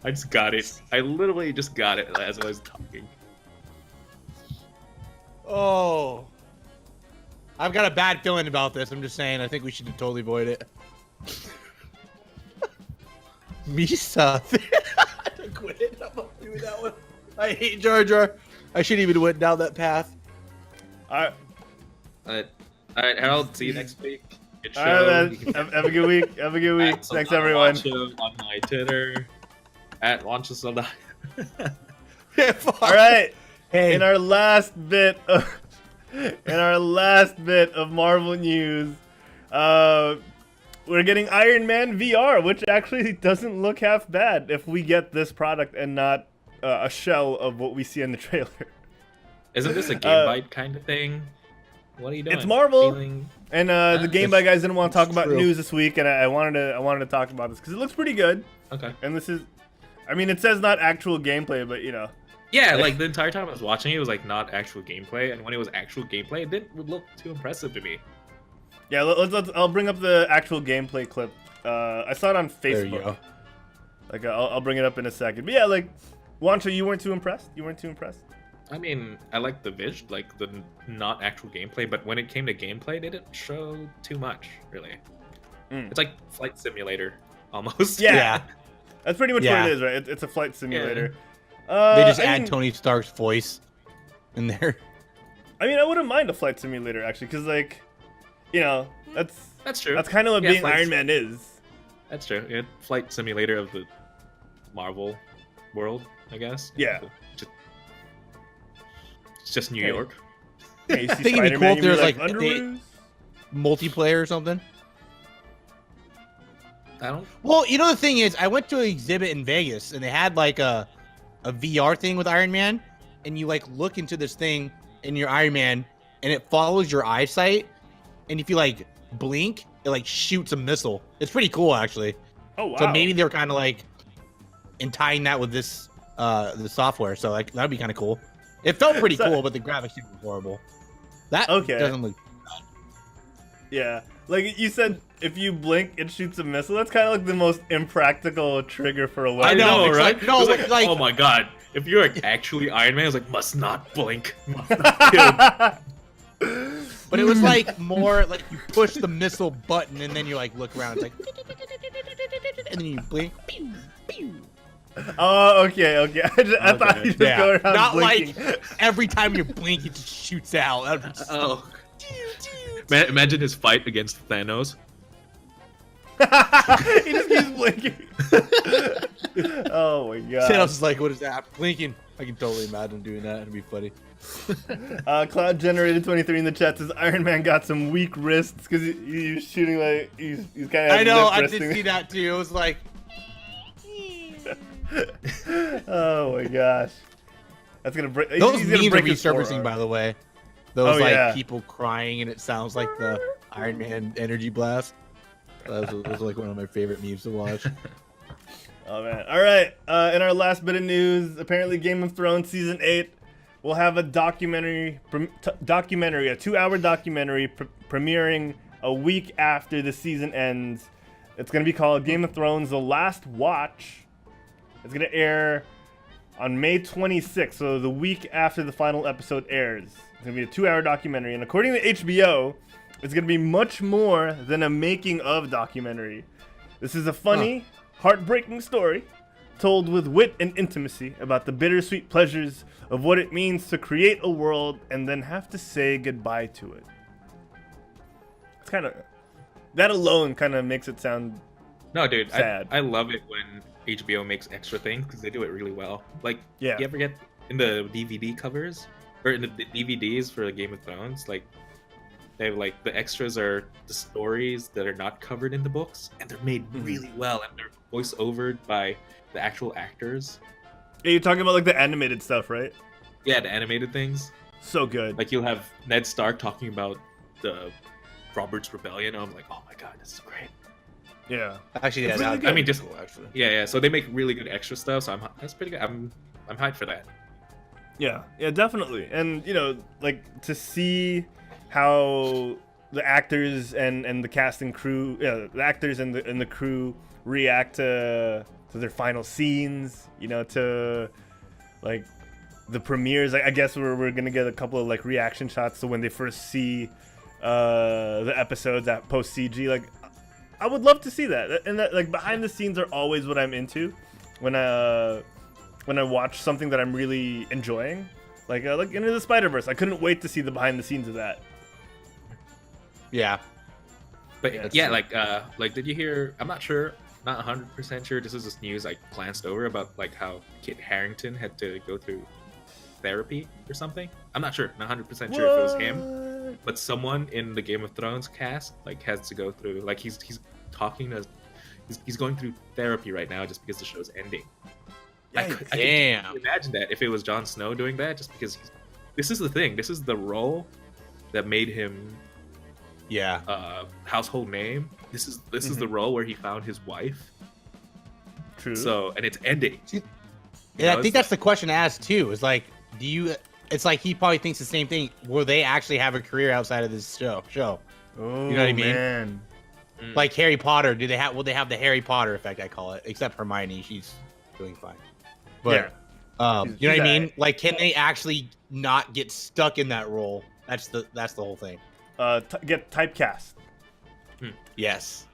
I just got it. I literally just got it as I was talking. Oh. I've got a bad feeling about this. I'm just saying. I think we should totally avoid it. Misa. I quit. I'm not doing that one. I hate Jar Jar. I shouldn't even went down that path. All All right, Harold. See you next week. Good show. right, man. Have a good week. Have a good week. At Thanks, Saldana everyone. Juancho on my Twitter. At Juancho Saldana. All right. Hey. In our last bit of Marvel news, we're getting Iron Man VR, which actually doesn't look half bad if we get this product and not a shell of what we see in the trailer. Isn't this a Game Bite kind of thing? What are you doing? It's Marvel. Feeling... And the Game By guys didn't want to talk about true. news this week, and I wanted to talk about this because it looks pretty good. Okay. And this is, I mean, it says not actual gameplay, but you know. Yeah, like the entire time I was watching it was like not actual gameplay, and when it was actual gameplay, it didn't look too impressive to me. Yeah, I'll bring up the actual gameplay clip. I saw it on Facebook. There you go. Like I'll bring it up in a second. But yeah, like Juancho, you weren't too impressed. I mean, I like the like the not actual gameplay, but when it came to gameplay, it didn't show too much, really. It's like Flight Simulator, almost. Yeah. That's pretty much Yeah. what it is, right? It's a flight simulator. They just I add mean, Tony Stark's voice in there. I mean, I wouldn't mind a flight simulator actually, because like, you know, That's true. that's kind of what Yeah, being Flight Iron Sim- Man is. That's true. Yeah, Flight Simulator of the Marvel world, I guess. Yeah. It's just New Hey. York. Yeah, you see I think it'd be Spider-Man, cool if you're there's, like, Underoos? Multiplayer or something. I don't. Well, you know the thing is, I went to an exhibit in Vegas and they had like a VR thing with Iron Man, and you like look into this thing in your Iron Man, and it follows your eyesight, and if you like blink, it like shoots a missile. It's pretty cool actually. Oh wow. So maybe they were kind of like in tying that with this the software. So like that'd be kind of cool. It felt pretty So- cool, but the graphics were horrible. That Okay. doesn't look. Yeah, like you said, if you blink, it shoots a missile. That's kind of like the most impractical trigger for a weapon. I know, it's right? like- no, It was like- oh my god! If you're like, actually Iron Man, it's like must not blink, must not kill. But it was like more like you push the missile button and then you like look around, it's like, and then you blink. Pew, pew. Oh, okay. I thought you just go around Not blinking. like every time you blink, it just shoots out. That'd be just- Oh. Imagine his fight against Thanos. He just keeps blinking. Oh my god. Thanos is like, what is that? Blinking. I can totally imagine doing that. It'd be funny. Cloud generated 23 in the chat says Iron Man got some weak wrists because he's shooting like he's kind of. I know. I did see that too. It was like, Oh my gosh. That's gonna break. those he's gonna memes are break his resurfacing, forearm. by the way. Those Oh, like yeah. people crying and it sounds like the Iron Man energy blast. Those are like one of my favorite memes to watch. Oh man! All right. In our last bit of news, apparently Game of Thrones season 8 will have a documentary, a 2-hour documentary premiering a week after the season ends. It's gonna be called Game of Thrones: The Last Watch. It's gonna air on May 26th, so the week after the final episode airs. It's gonna be a 2-hour documentary, and according to HBO, it's gonna be much more than a making of documentary. This is a funny, heartbreaking story told with wit and intimacy about the bittersweet pleasures of what it means to create a world and then have to say goodbye to it. It's kind of, that alone kind of makes it sound No, dude, sad. I love it when HBO makes extra things because they do it really well. Like, Yeah. you ever get in the DVD covers or in the DVDs for Game of Thrones? Like, they have like the extras are the stories that are not covered in the books, and they're made really well, and they're voiced over by the actual actors. Yeah, you're talking about like the animated stuff, right? Yeah, the animated things. So good. Like you'll have Ned Stark talking about the Robert's Rebellion. I'm like, oh my god, this is great. Yeah. Actually, yeah, It's really that- good. I mean, just cool, actually. yeah. So they make really good extra stuff. So that's pretty good. I'm hyped for that. Yeah, definitely. And you know, like to see how the actors and the cast and crew, the actors and the crew react to their final scenes. You know, to like the premieres. I guess we're gonna get a couple of like reaction shots to when they first see the episodes at post CG. Like, I would love to see that. And that, like, behind the scenes are always what I'm into when I watch something that I'm really enjoying. Like Into the Spider-Verse, I couldn't wait to see the behind the scenes of that. Yeah. But like, did you hear? I'm not sure, not 100% sure. This is just news I glanced over about like how Kit Harington had to go through therapy or something. I'm not sure, not 100% sure if it was him, but someone in the Game of Thrones cast like has to go through, like he's talking to, he's going through therapy right now just because the show's ending. I could imagine that if it was Jon Snow doing that, just because this is the thing, this is the role that made him household name. This is the role where he found his wife. True. So, and it's ending. Yeah, I think that's the question to ask too. Is like, do you? It's like he probably thinks the same thing. Will they actually have a career outside of this show? Oh, you know what I mean? Man. Like Harry Potter, do they have? Will they have the Harry Potter effect? I call it. Except Hermione, she's doing fine. But you know what I mean? Like, can they actually not get stuck in that role? That's the whole thing. Get typecast. Yes.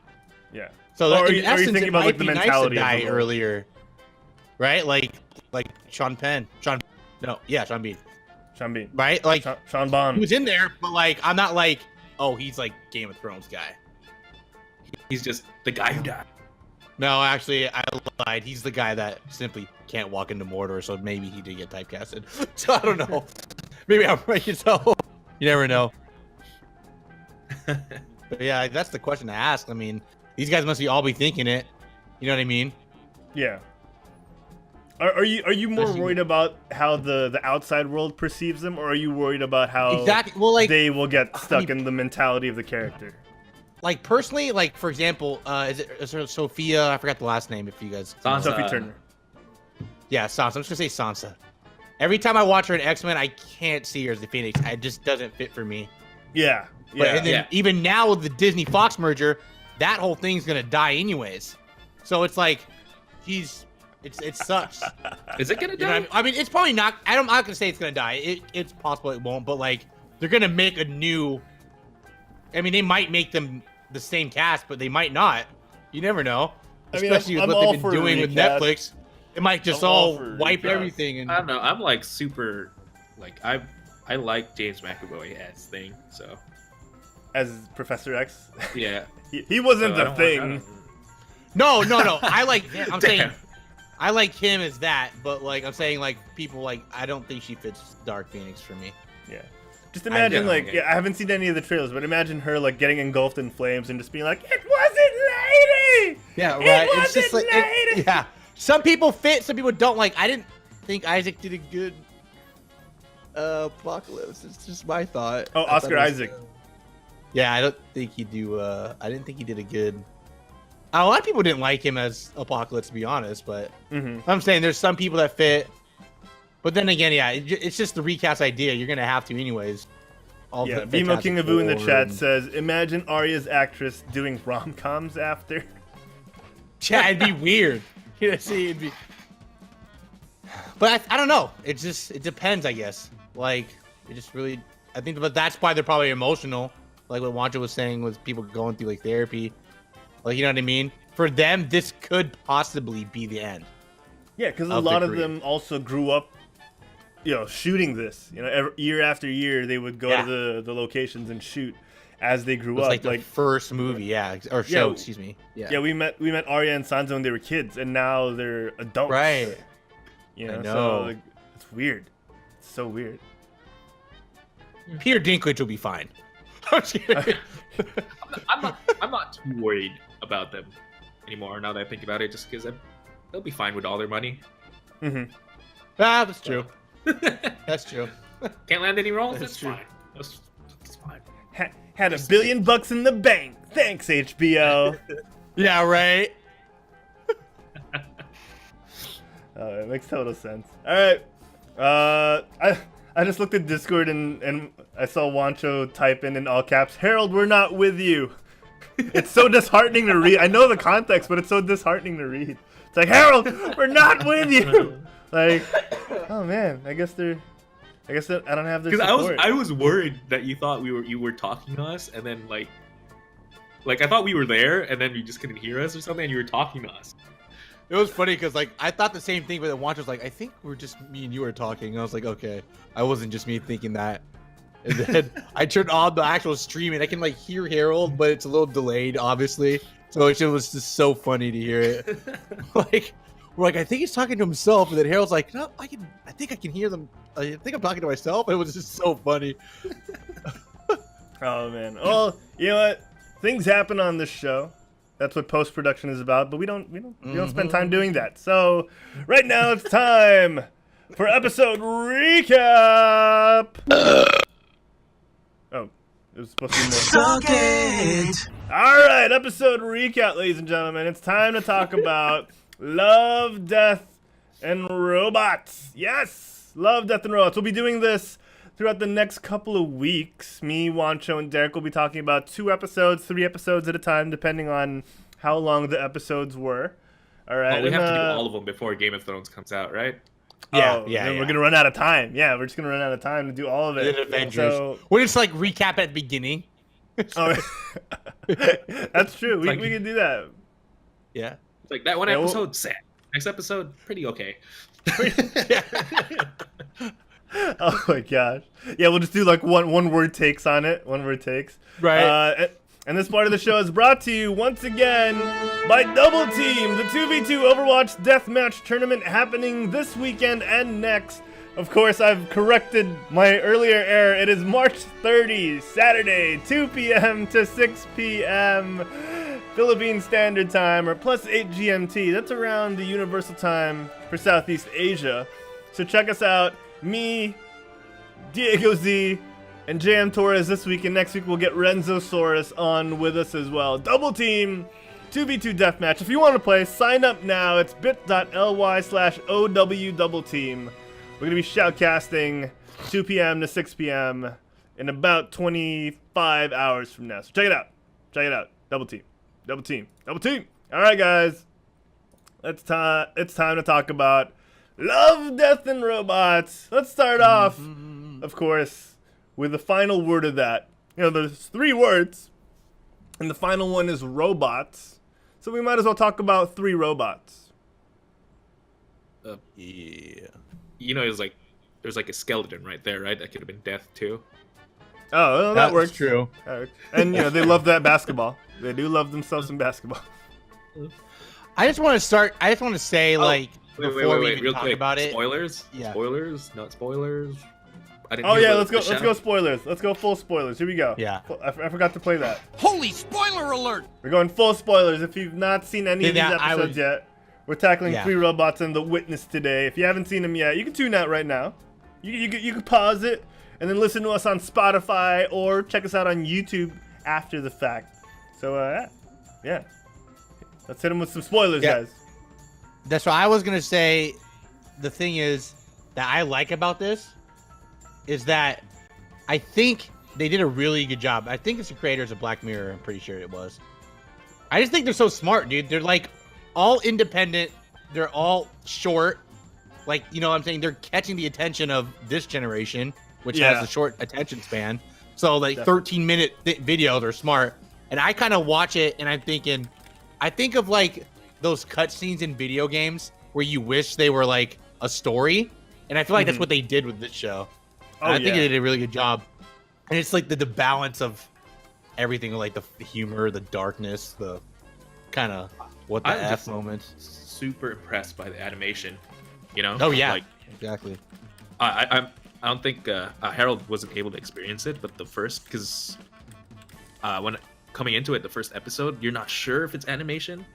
Yeah. So are in you essence, thinking it about might like the be nice to mentality die of the role? earlier, right? Like Sean Bean. Sean Bean. Right? Like Sean Bond. He was in there, but like I'm not like, oh, he's like Game of Thrones guy. He's just the guy who died. No, actually, I lied. He's the guy that simply can't walk into Mordor, so maybe he did get typecasted. So I don't know. Maybe I'm right. So you never know. But yeah, that's the question to ask. I mean, these guys must all be thinking it. You know what I mean? Yeah. Are you more worried about how the outside world perceives them, or are you worried about how they will get stuck in the mentality of the character? Like personally, like for example, is it Sophia? I forgot the last name. If you guys, Sophie Turner. Yeah, Sansa. I'm just gonna say Sansa. Every time I watch her in X-Men, I can't see her as the Phoenix. It just doesn't fit for me. Yeah. And then even now with the Disney Fox merger, that whole thing's gonna die anyways. So it's like, it sucks. Is it gonna die? You know, I mean, it's probably not. I'm not gonna say it's gonna die. It's possible it won't, but like they're gonna make a new. I mean, they might make them the same cast, but they might not. You never know. Especially with what they've been doing with Netflix. It might just all wipe everything. And I don't know. I'm like super, like I like James McAvoy as Thing. So as Professor X. Yeah. he wasn't the Thing. No. I like him. I'm saying I like him as that, but like I'm saying, like people like I don't think she fits Dark Phoenix for me. Yeah. Just imagine I haven't seen any of the trailers, but imagine her like getting engulfed in flames and just being like, "It wasn't lady." Yeah, right. It's just like yeah. Some people fit, some people don't. Like I didn't think Isaac did a good Apocalypse. It's just my thought. Oh, Oscar Isaac. Yeah, I don't think he do. I didn't think he did a good. A lot of people didn't like him as Apocalypse, to be honest. But I'm saying there's some people that fit. But then again, yeah, it's just the recast idea. You're gonna have to, anyways. Bimo King of Boo in the chat says, "Imagine Arya's actress doing rom-coms after." Yeah, it'd be weird. You know, see, it'd be. But I don't know. It depends, I guess. Like, it just really. I think, but that's why they're probably emotional. Like what Juancho was saying, with people going through like therapy. Like, you know what I mean? For them, this could possibly be the end. Yeah, because a lot of them also grew up, shooting this. Year after year, they would go to the locations and shoot as they grew up. Like the first movie, or show, excuse me. Yeah, we met Arya and Sansa when they were kids, and now they're adults. Right. I know. So like, it's weird. It's so weird. Peter Dinklage will be fine. I'm not too worried about them anymore now that I think about it, just because they'll be fine with all their money. That's true. That's true. Can't land any roles? It's fine. It's fine. Had $1 billion in the bank. Thanks, HBO. Yeah, right. It makes total sense. All right. I just looked at Discord and I saw Juancho type in all caps, "Herald, we're not with you." It's so disheartening to read. I know the context, but it's so disheartening to read. It's like, "Herald, we're not with you. Like, oh man, I guess I don't have their Because support. I was worried that you thought you were talking to us, and then like I thought we were there, and then you just couldn't hear us or something, and you were talking to us. It was funny because like I thought the same thing, but then Juancho was like, I think we're just me and you were talking. And I was like, okay, I wasn't just me thinking that. And then I turned on the actual stream, and I can like hear Harold, but it's a little delayed, obviously. So it was just so funny to hear it. Like we're like, I think he's talking to himself, and then Harold's like, no, I think I can hear them. I think I'm talking to myself. It was just so funny. Oh man. Well, you know what? Things happen on this show. That's what post-production is about, but we don't spend time doing that. So right now it's time for episode recap. Oh, it was supposed to be more. Suck it! All right, episode recap, ladies and gentlemen. It's time to talk about Love, Death, and Robots. Yes, Love, Death, and Robots. We'll be doing this throughout the next couple of weeks. Me, Juancho, and Derek will be talking about 2 episodes, 3 episodes at a time, depending on how long the episodes were. All right. Oh, we have to do all of them before Game of Thrones comes out, right? Yeah. We're gonna run out of time. Yeah, we're just gonna run out of time to do all of it. The Avengers. So, We'll just like recap at the beginning. oh, that's true. We can do that. Yeah. It's like that one Yeah, well- episode, sad. Next episode, pretty okay. Oh my gosh. Yeah, we'll just do like one word takes on it. 1 word takes. Right. And this part of the show is brought to you once again by Double Team, the 2v2 Overwatch Deathmatch tournament happening this weekend and next. Of course, I've corrected my earlier error. It is March 30, Saturday, 2 p.m. to 6 p.m. Philippine Standard Time, or +8 GMT. That's around the Universal Time for Southeast Asia. So check us out. Me, Diego Z, and JM Torres this week, and next week we'll get Renzo Soros on with us as well. Double Team 2v2 deathmatch. If you want to play, sign up now. It's bit.ly/OW Double Team. We're going to be shoutcasting 2 p.m. to 6 p.m. in about 25 hours from now. So check it out. Check it out. Double Team. Double Team. Double Team. All right, guys. It's time to talk about Love, Death, and Robots. Let's start off, of course, with the final word of that. You know, there's 3 words, and the final one is robots. So we might as well talk about 3 robots. Yeah. You know, there's like a skeleton right there, right? That could have been Death too. Oh, well, that works. True. And, you know, they love that basketball. They do love themselves some basketball. I just want to say, like, before we even real talk quick. about it. Spoilers? Yeah. Spoilers? Not spoilers? Oh, yeah, let's go spoilers. Let's go full spoilers. Here we go. Yeah. I forgot to play that. Holy spoiler alert! We're going full spoilers. If you've not seen any of these Yeah, episodes yet, we're tackling Yeah. 3 robots and the Witness today. If you haven't seen them yet, you can tune out right now. You can pause it and then listen to us on Spotify or check us out on YouTube after the fact. So, yeah. Let's hit them with some spoilers, Yeah. guys. That's what I was gonna say. The thing is that I like about this is that I think they did a really good job. I think it's the creators of Black Mirror. I'm pretty sure it was. I just think they're so smart, dude. They're like all independent. They're all short. Like, you know what I'm saying? They're catching the attention of this generation, which Yeah. has a short attention span. So like Definitely. 13-minute videos are smart. And I kind of watch it and I think of like those cutscenes in video games where you wish they were like a story. And I feel like that's what they did with this show. And I think they did a really good job. And it's like the balance of everything, like the humor, the darkness, the kind of what the I'm F just moments. super impressed by the animation. You know? Oh yeah, Like, exactly. I don't think Harold wasn't able to experience it, but because when coming into it, the first episode, you're not sure if it's animation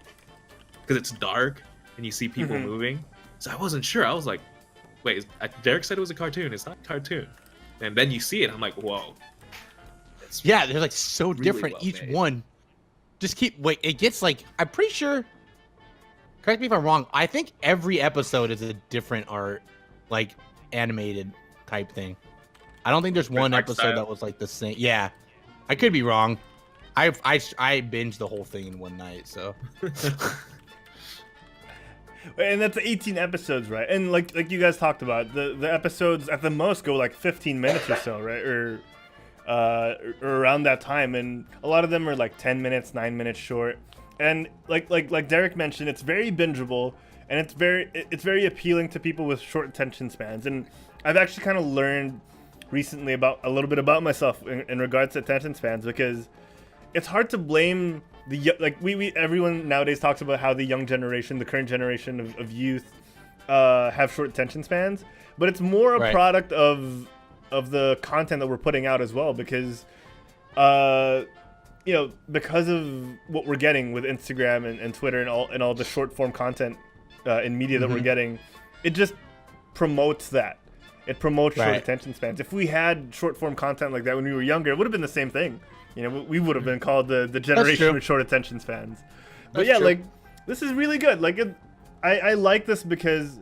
because it's dark and you see people moving. So I wasn't sure. I was like, wait, Derek said it was a cartoon. It's not a cartoon. And then you see it, I'm like, whoa. Yeah, they're like so really different well each made. one. It gets like, I'm pretty sure, correct me if I'm wrong, I think every episode is a different art, like animated type thing. I don't think there's one art episode style. that was like the same. Yeah, I could be wrong. I binged the whole thing in one night, so And that's 18 episodes, right? And like you guys talked about, the episodes at the most go like 15 minutes or so, right? Or around that time, and a lot of them are like 10 minutes, 9 minutes short. And like Derek mentioned, it's very bingeable, and it's very appealing to people with short attention spans. And I've actually kind of learned recently about a little bit about myself in regards to attention spans, because it's hard to blame everyone nowadays talks about how the young generation, the current generation of youth, have short attention spans, but it's more a product of the content that we're putting out as well, because because of what we're getting with Instagram and Twitter and all the short form content in media that we're getting, it just promotes that. It promotes short attention spans. If we had short form content like that when we were younger, it would have been the same thing. We would have been called the generation with short attention spans. But this is really good. I like this because,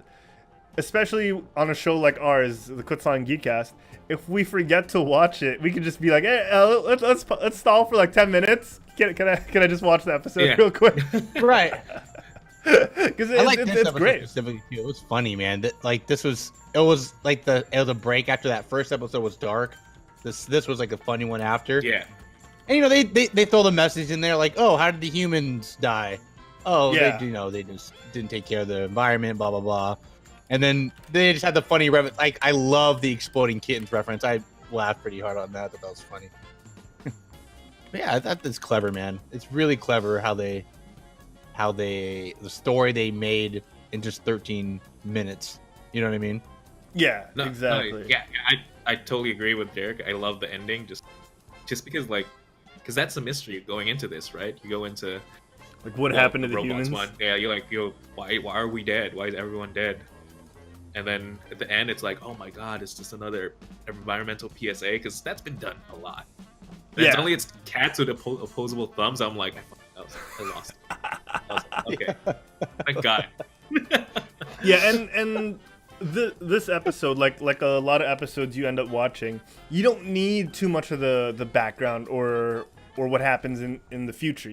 especially on a show like ours, the Kutzon Geekcast, if we forget to watch it, we can just be like, hey, let's stall for like 10 minutes. Can I just watch the episode real quick? Right. Because it's great. Specifically, too. It was funny, man. It was like the break after that first episode was dark. This was like a funny one after. Yeah. And they throw the message in there like, oh, how did the humans die? Oh, they just didn't take care of the environment, blah blah blah. And then they just had the funny like, I love the exploding kittens reference. I laughed pretty hard on that. That was funny. But yeah, I thought that's clever, man. It's really clever how the story they made in just 13 minutes. You know what I mean? Yeah, exactly. I totally agree with Derek. I love the ending just because because that's the mystery going into this, right? You go into like what happened to the humans. Yeah, you're like, why are we dead? Why is everyone dead? And then at the end, it's like, oh my god, it's just another environmental PSA, because that's been done a lot. And suddenly it's cats with opposable thumbs. I'm like, I lost. Okay, thank God. And this episode, like a lot of episodes you end up watching, you don't need too much of the background or what happens in the future.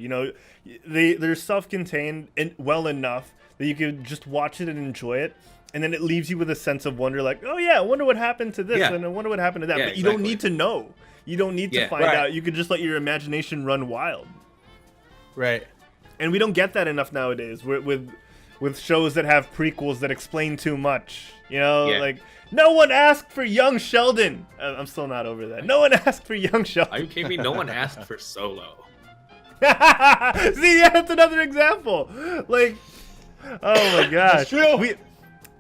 They're self-contained and well enough that you could just watch it and enjoy it, and then it leaves you with a sense of wonder, like, oh yeah, I wonder what happened to this, and I wonder what happened to that. But you don't need to know. You don't need to find out. You could just let your imagination run wild. Right. And we don't get that enough nowadays with shows that have prequels that explain too much. Like, no one asked for young Sheldon. I'm still not over that. No one asked for young Sheldon. Are you kidding me? No one asked for Solo. See, that's another example. Like, oh my gosh. That's true.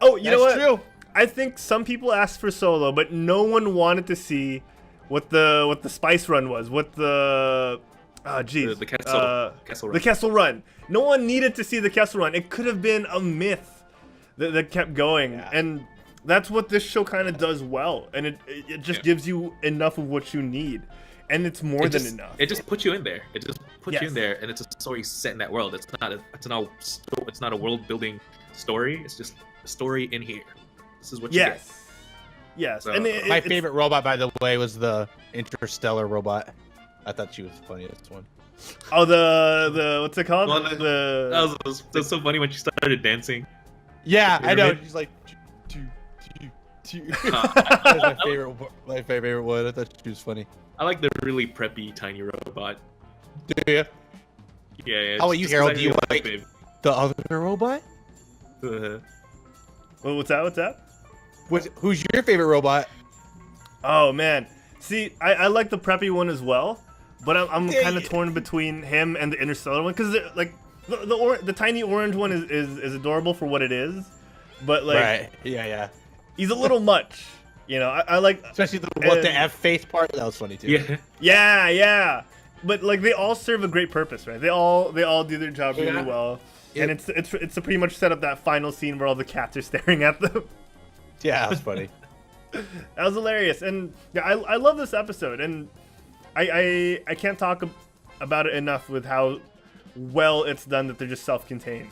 You know what? True. I think some people asked for Solo, but no one wanted to see what the Spice Run was. What the the Kessel Run. The Kessel Run. No one needed to see the Kessel Run. It could have been a myth that kept going, and that's what this show kind of does well. And it just gives you enough of what you need, and it's more than enough. It just puts you in there. It just puts you in there, and it's a story set in that world. It's not a world building story. It's just a story in here. This is what you get. Yes. So, And my favorite robot, by the way, was the Interstellar robot. I thought she was the funniest one. Oh, the what's it called? Well, that was so funny when she started dancing. Yeah, I know. She's like, that was my favorite one. I thought she was funny. I like the really preppy tiny robot. Do you? Yeah. How about you, Harold? Do you like the other robot? What's that? Who's your favorite robot? Oh man, see, I like the preppy one as well, but I'm kind of torn between him and the Interstellar one, because like the tiny orange one is adorable for what it is, but like he's a little much. I like, especially the F face part. That was funny too. Yeah. But like they all serve a great purpose, right? They all do their job really well, and it's pretty much set up that final scene where all the cats are staring at them. Yeah, that was funny. That was hilarious, and I love this episode, and I can't talk about it enough with how well it's done that they're just self-contained.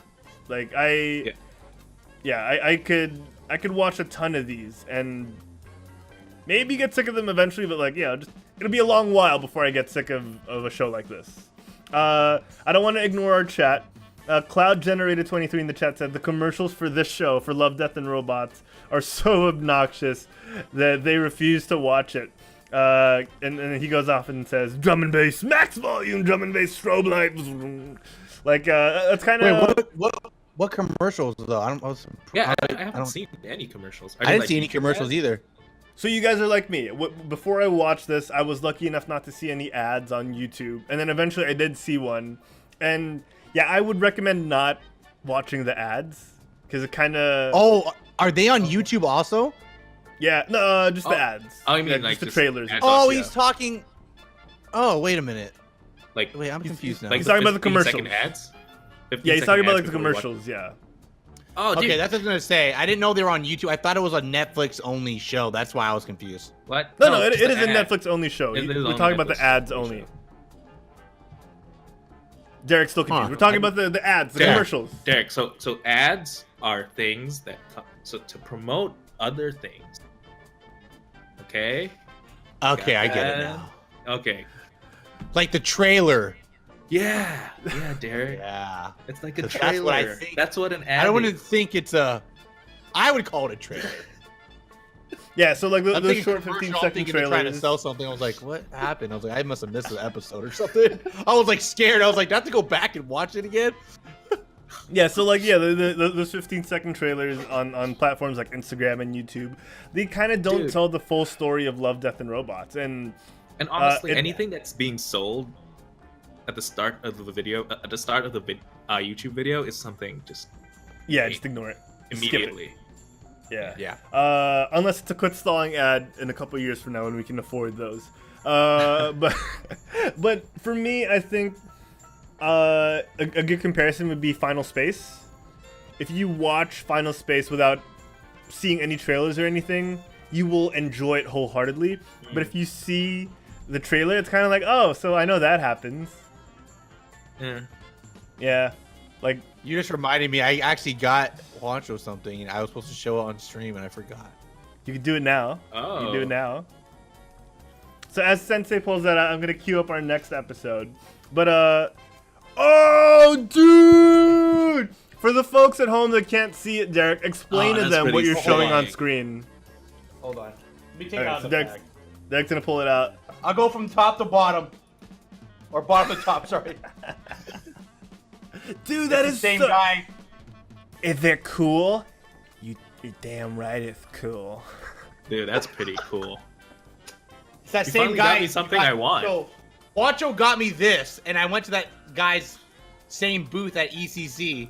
Like I could watch a ton of these and maybe get sick of them eventually, but like it'll be a long while before I get sick of a show like this. I don't want to ignore our chat. Cloud Generated 23 in the chat said the commercials for this show for Love, Death, and Robots are so obnoxious that they refuse to watch it. And then he goes off and says, drum and bass, max volume, drum and bass, strobe lights. Like, that's kind of... What commercials, though? I haven't seen any commercials. I didn't see any commercials either. So you guys are like me. Before I watched this, I was lucky enough not to see any ads on YouTube. And then eventually I did see one. And yeah, I would recommend not watching the ads. Because it kind of... Oh, are they on YouTube also? Yeah, no, just the ads. Oh, I mean, yeah, like just the trailers. Oh, he's talking... Oh, wait a minute. Like, Wait, I'm confused now. like He's talking about the 15 commercials. second ads? Yeah, he's talking about like the before we watch- commercials, yeah. Oh, dude. Okay, that's what I was gonna say. I didn't know they were on YouTube. I thought it was a Netflix only show. That's why I was confused. What? No, it just is the a ad. Netflix only show. It is We're on talking about the Netflix ads only only. show. Derek's still confused. Huh. We're talking about the ads, the Derek, commercials. Derek, so ads are things that so to promote other things. Okay. Okay, I get it Got now. Okay. Like the trailer. Yeah, Derek. Yeah. It's like a That's trailer. what I think. That's what an ad. I don't want to is. think it's a... I would call it a trailer. Yeah, so like I'm the thinking short commercial, 15 I'm second thinking they're trying to trailers. sell something. I was like, what happened? I was like, I must have missed an episode or something. I was like scared. I was like, do I have to go back and watch it again? Yeah, so like those 15-second trailers on platforms like Instagram and YouTube, they kind of don't Dude. tell the full story of Love, Death, and Robots. And honestly, it- anything that's being sold at the start of the video, at the start of the YouTube video, is something just yeah, just ignore it. Just skip it. immediately. Yeah. Yeah. Unless it's a quit stalling ad in a couple years from now when we can afford those. But for me, I think a good comparison would be Final Space. If you watch Final Space without seeing any trailers or anything, you will enjoy it wholeheartedly. But if you see the trailer, it's kind of like, oh, so I know that happens. Yeah. Yeah. Like, You just reminded me. I actually got Juancho something, and I was supposed to show it on stream, and I forgot. you can do it now. Oh. You can do it now. So as Sensei pulls that out, I'm gonna queue up our next episode. But oh, dude! For the folks at home that can't see it, Derek, explain to that's them what pretty you're showing on sick. screen. Hold on. Let me take Alright, it out so of the Derek's, bag. Derek's gonna pull it out. I'll go from top to bottom. Or bottom to top, sorry. Dude, that It's is the same so... guy. Is it cool? You're damn right it's cool. Dude, that's pretty cool. It's that You same finally guy. got me something I want. So, Juancho got me this, and I went to that guy's same booth at ECC,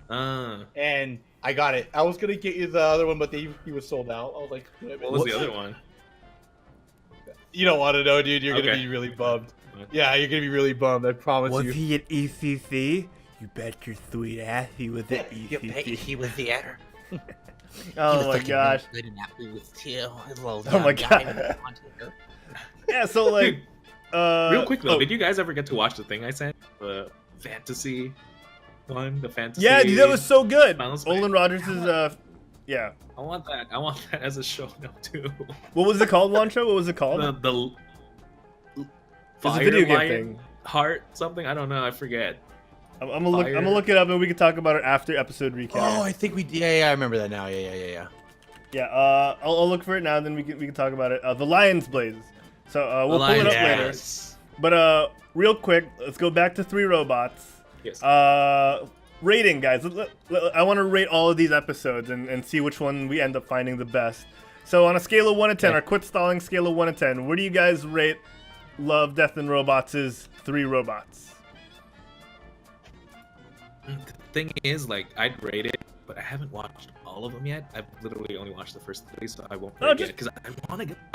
and I got it. I was gonna get you the other one, but he was sold out. I was like, What was the other one? You don't want to know, dude. You're Okay. gonna be really bummed. What? Yeah, you're gonna be really bummed. I promise you. he at ECC? You bet your sweet ass he was at ECC. He was there. Oh my gosh. Good in that booth too. Oh my god. Yeah, so like, Real quick though, oh, did you guys ever get to watch the thing I sent? The fantasy one, the fantasy. yeah, dude, that was so good. Final Space. Olin Rogers is yeah. I want that. I want that as a show now too. What was it called, Juancho? What was it called? The It's a video game Lion thing. Heart something. I don't know. I forget. I'm gonna look it up and we can talk about it after episode recap. Oh, I think we did. Yeah, I remember that now. Yeah. Yeah, I'll look for it now, and then we can talk about it. The Lion's Blaze. So we'll pull it up later. Yes. But real quick, let's go back to 3 Robots. Yes. Rating, guys. I want to rate all of these episodes and see which one we end up finding the best. So on a scale of 1 to 10, Okay. our quit stalling scale of 1 to 10, where do you guys rate Love, Death, and Robots' 3 Robots? The thing is, like, I'd rate it, but I haven't watched all of them yet. I've literally only watched the first 3, so I won't Oh, rate just- it because I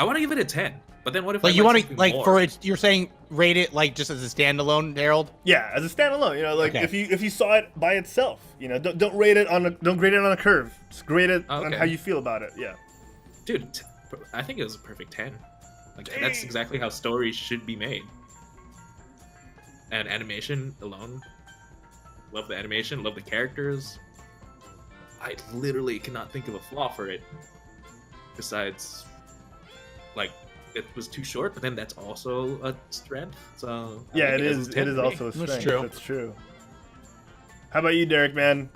want to give it a 10. But then what if Like I you like want to something like more? for it? You're saying rate it like just as a standalone, Harold? Yeah, as a standalone, like Okay. if you saw it by itself, don't rate it on don't grade it on a curve. Just grade it on Okay. how you feel about it. Yeah. Dude, I think it was a perfect 10. Like that's exactly how stories should be made. And animation alone, love the animation, love the characters. I literally cannot think of a flaw for it. Besides, like, it was too short, but then that's also a strength. So I Yeah, think it was is. a 10 It is for me. also a That's strength. true. That's true. How about you, Derek, man?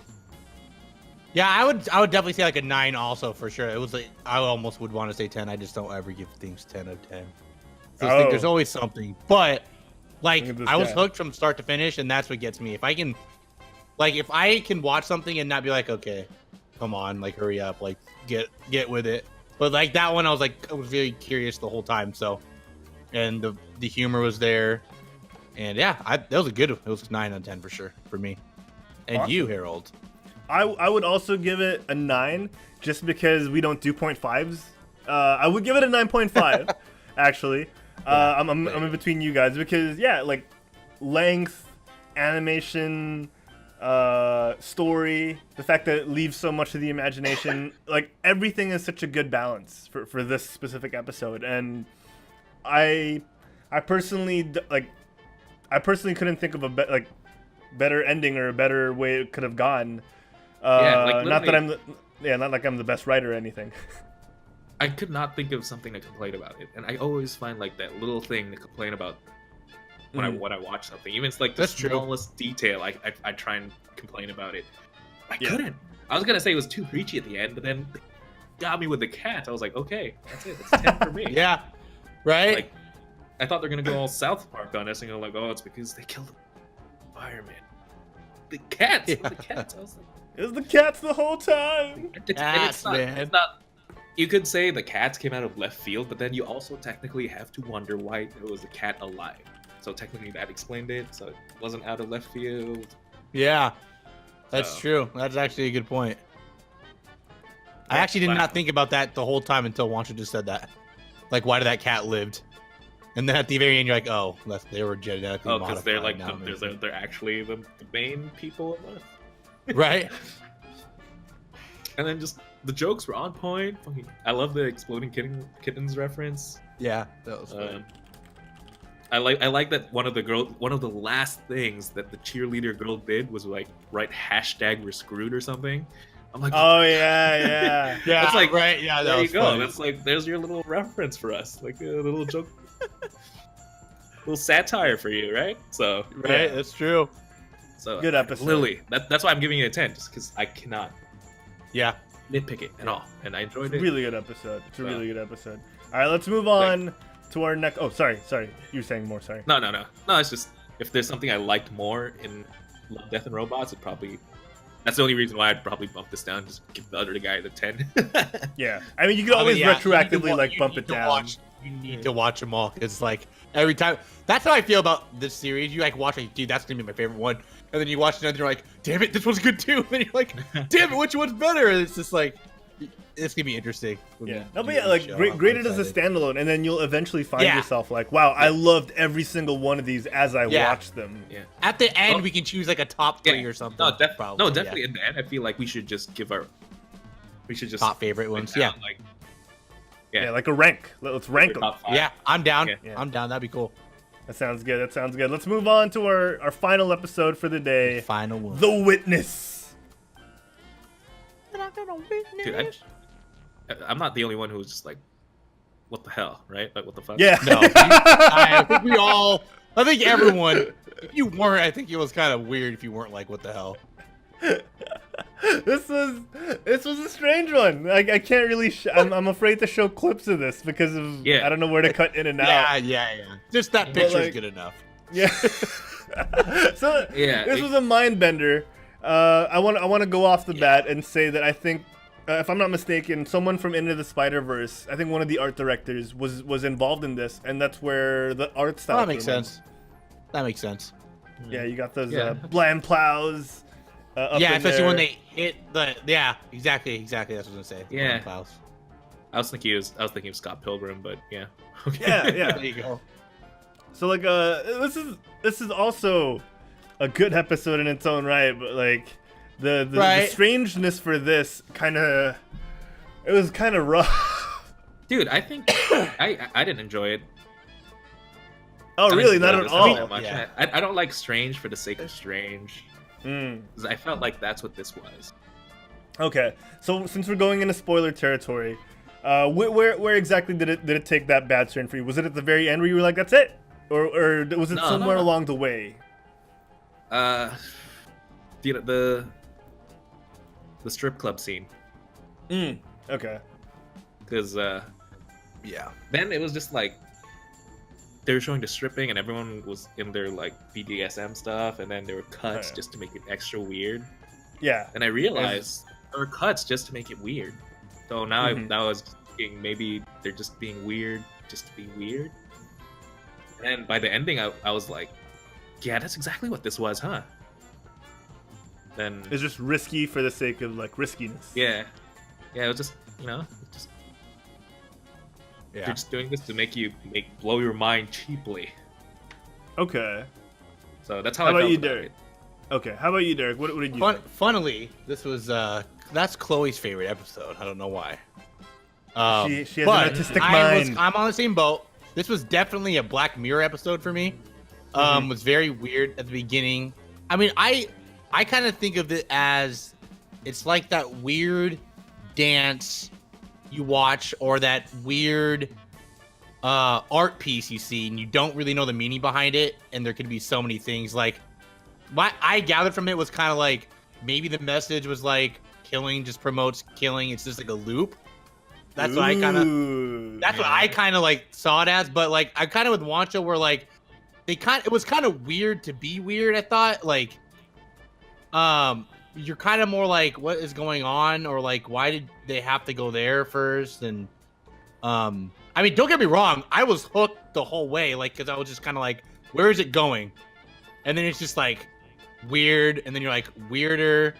Yeah, I would definitely say like a 9 also for sure. It was like I almost would want to say 10. I just don't ever give things 10 out of 10. So I think there's always something, but like I was hooked from start to finish, and that's what gets me. If I can watch something and not be like, okay, come on, like hurry up, like get with it. But like that one, I was very curious the whole time. So, and the humor was there, and yeah, that was it was a 9 out of 10 for sure for me. And Awesome. You, Harold? I would also give it a 9, just because we don't do 0.5s. I would give it a 9.5, actually. I'm in between you guys because like length, animation, story, the fact that it leaves so much to the imagination, like everything is such a good balance for this specific episode. And I personally couldn't think of a better ending or a better way it could have gone. Not like I'm the best writer or anything. I could not think of something to complain about it, and I always find like that little thing to complain about when I watch something. Even it's like the smallest detail, I try and complain about it. I couldn't. I was gonna say it was too preachy at the end, but then they got me with the cat. I was like, okay, that's it. That's 10 for me. Yeah, right. Like, I thought they're gonna go all South Park on us and go like, oh, it's because they killed the fireman. The cats. Yeah. The cats. I was like, It was the cats the whole time. It's not. You could say the cats came out of left field, but then you also technically have to wonder why there was a cat alive. So technically that explained it. So it wasn't out of left field. Yeah, that's true. That's actually a good point. I actually did not think about that the whole time until Juancho just said that. Like, why did that cat lived? And then at the very end, you're like, oh, they were genetically modified. Because they're like now, they're actually the main people in life. Right. And then just the jokes were on point. I love the exploding kittens reference. Yeah, that was fun. I like that one of the last things that the cheerleader girl did was like write hashtag we're screwed or something. I'm like, oh yeah. Yeah, that's like right. Yeah, there that you was go. funny. That's like there's your little reference for us, like a little joke, little satire for you, right? So Right, that's true. So Good episode. Lily, that's why I'm giving it a 10, just because I cannot Yeah. nitpick it at all, and I enjoyed it. Really good episode. It's a really good episode. All right, let's move on to our next. Oh, sorry. You were saying more. Sorry. No. It's just if there's something I liked more in Love, Death, and Robots, that's the only reason why I'd probably bump this down. Just give the other guy the 10. Yeah, I mean you could always retroactively bump it down. You need to watch them all. It's like every time. That's how I feel about this series. You like watch like, dude, that's gonna be my favorite one. And then you watch another, you're like, damn it, this one's good too. And then you're like, damn it, which one's better? And it's just like, it's gonna be interesting. Yeah, no, but yeah, like grade it as a standalone, and then you'll eventually find yourself like, wow, I loved every single one of these as I watched them. Yeah. At the end, we can choose like a top 3 or something. No, definitely. In the end, I feel like we should just top favorite ones. Down, Yeah, like a rank. Let's rank them. Yeah, I'm down. Yeah. I'm down. That'd be cool. That sounds good. Let's move on to our final episode for the day. Final one. The Witness. Dude, I'm not the only one who's just like, what the hell, right? Like, what the fuck? Yeah. No, I think everyone. If you weren't, I think it was kind of weird if you weren't like, what the hell. This was a strange one. I can't really. I'm afraid to show clips of this because of I don't know where to cut in and out. Yeah. Just that picture's good enough. Yeah. So this was a mind bender. I want to go off the bat and say that I think, if I'm not mistaken, someone from Into the Spider-Verse, I think one of the art directors was involved in this, and that's where the art style. That makes sense. That makes sense. Yeah, you got those bland plows. Especially when they hit the. Yeah, exactly. That's what I was gonna say. Yeah. Plows. I was thinking of Scott Pilgrim, but yeah. Okay. Yeah. There you go. So like this is also a good episode in its own right, but like the strangeness for this it was kind of rough. Dude, I think I didn't enjoy it. Oh really? Not at all. Yeah. I don't like strange for the sake of strange. Because I felt like that's what this was. Okay, so since we're going into spoiler territory, where exactly did it take that bad turn for you? Was it at the very end where you were like, that's it? Or was it somewhere along the way? the strip club scene. Okay. Because Yeah. then it was just like they were showing the stripping and everyone was in their like BDSM stuff, and then there were cuts just to make it extra weird. Yeah. And I realized there were cuts just to make it weird. So now I was thinking maybe they're just being weird just to be weird. And then by the ending, I was like, yeah, that's exactly what this was, huh? Then It's just risky for the sake of like riskiness. yeah, it was just just Yeah. they're just doing this to make blow your mind cheaply. Okay. So that's how How I about felt you, about Derek? it. Okay. How about you, Derek? What did you think? Funnily, this was that's Chloe's favorite episode. I don't know why. She has but an artistic I'm mind. on the same boat. This was definitely a Black Mirror episode for me. Was very weird at the beginning. I mean, I kind of think of it as it's like that weird dance you watch or that weird art piece you see and you don't really know the meaning behind it, and there could be so many things. Like what I gathered from it was kind of like maybe the message was like killing just promotes killing. It's just like a loop. That's what I kind of like saw it as. But like I kind of with Juancho where like it was kind of weird to be weird. I thought like you're kind of more like what is going on, or like why did they have to go there first? And I mean, don't get me wrong, I was hooked the whole way, like because I was just kind of like, where is it going? And then it's just like weird, and then you're like weirder.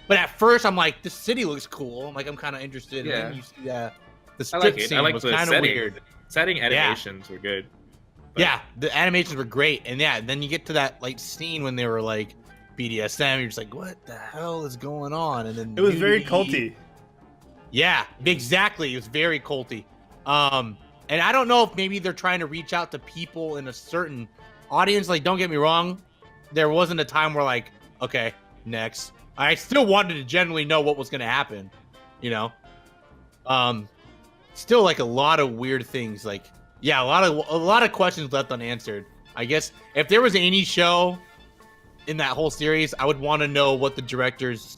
But at first I'm like, this city looks cool. I'm like, I'm kind of interested. Yeah. And then you see the I strip like it. scene I like was the kind of setting. weird. Setting animations were good. But Yeah, the animations were great, and yeah, then you get to that like scene when they were like BDSM. You're just like, what the hell is going on? And then It was very nudity. culty. Yeah, exactly. It was very culty. And I don't know if maybe they're trying to reach out to people in a certain audience. Like, don't get me wrong, there wasn't a time where like, okay, next. I still wanted to generally know what was going to happen, you know. Still like a lot of weird things. Like, yeah, a lot of questions left unanswered. I guess if there was any show in that whole series, I would want to know what the director's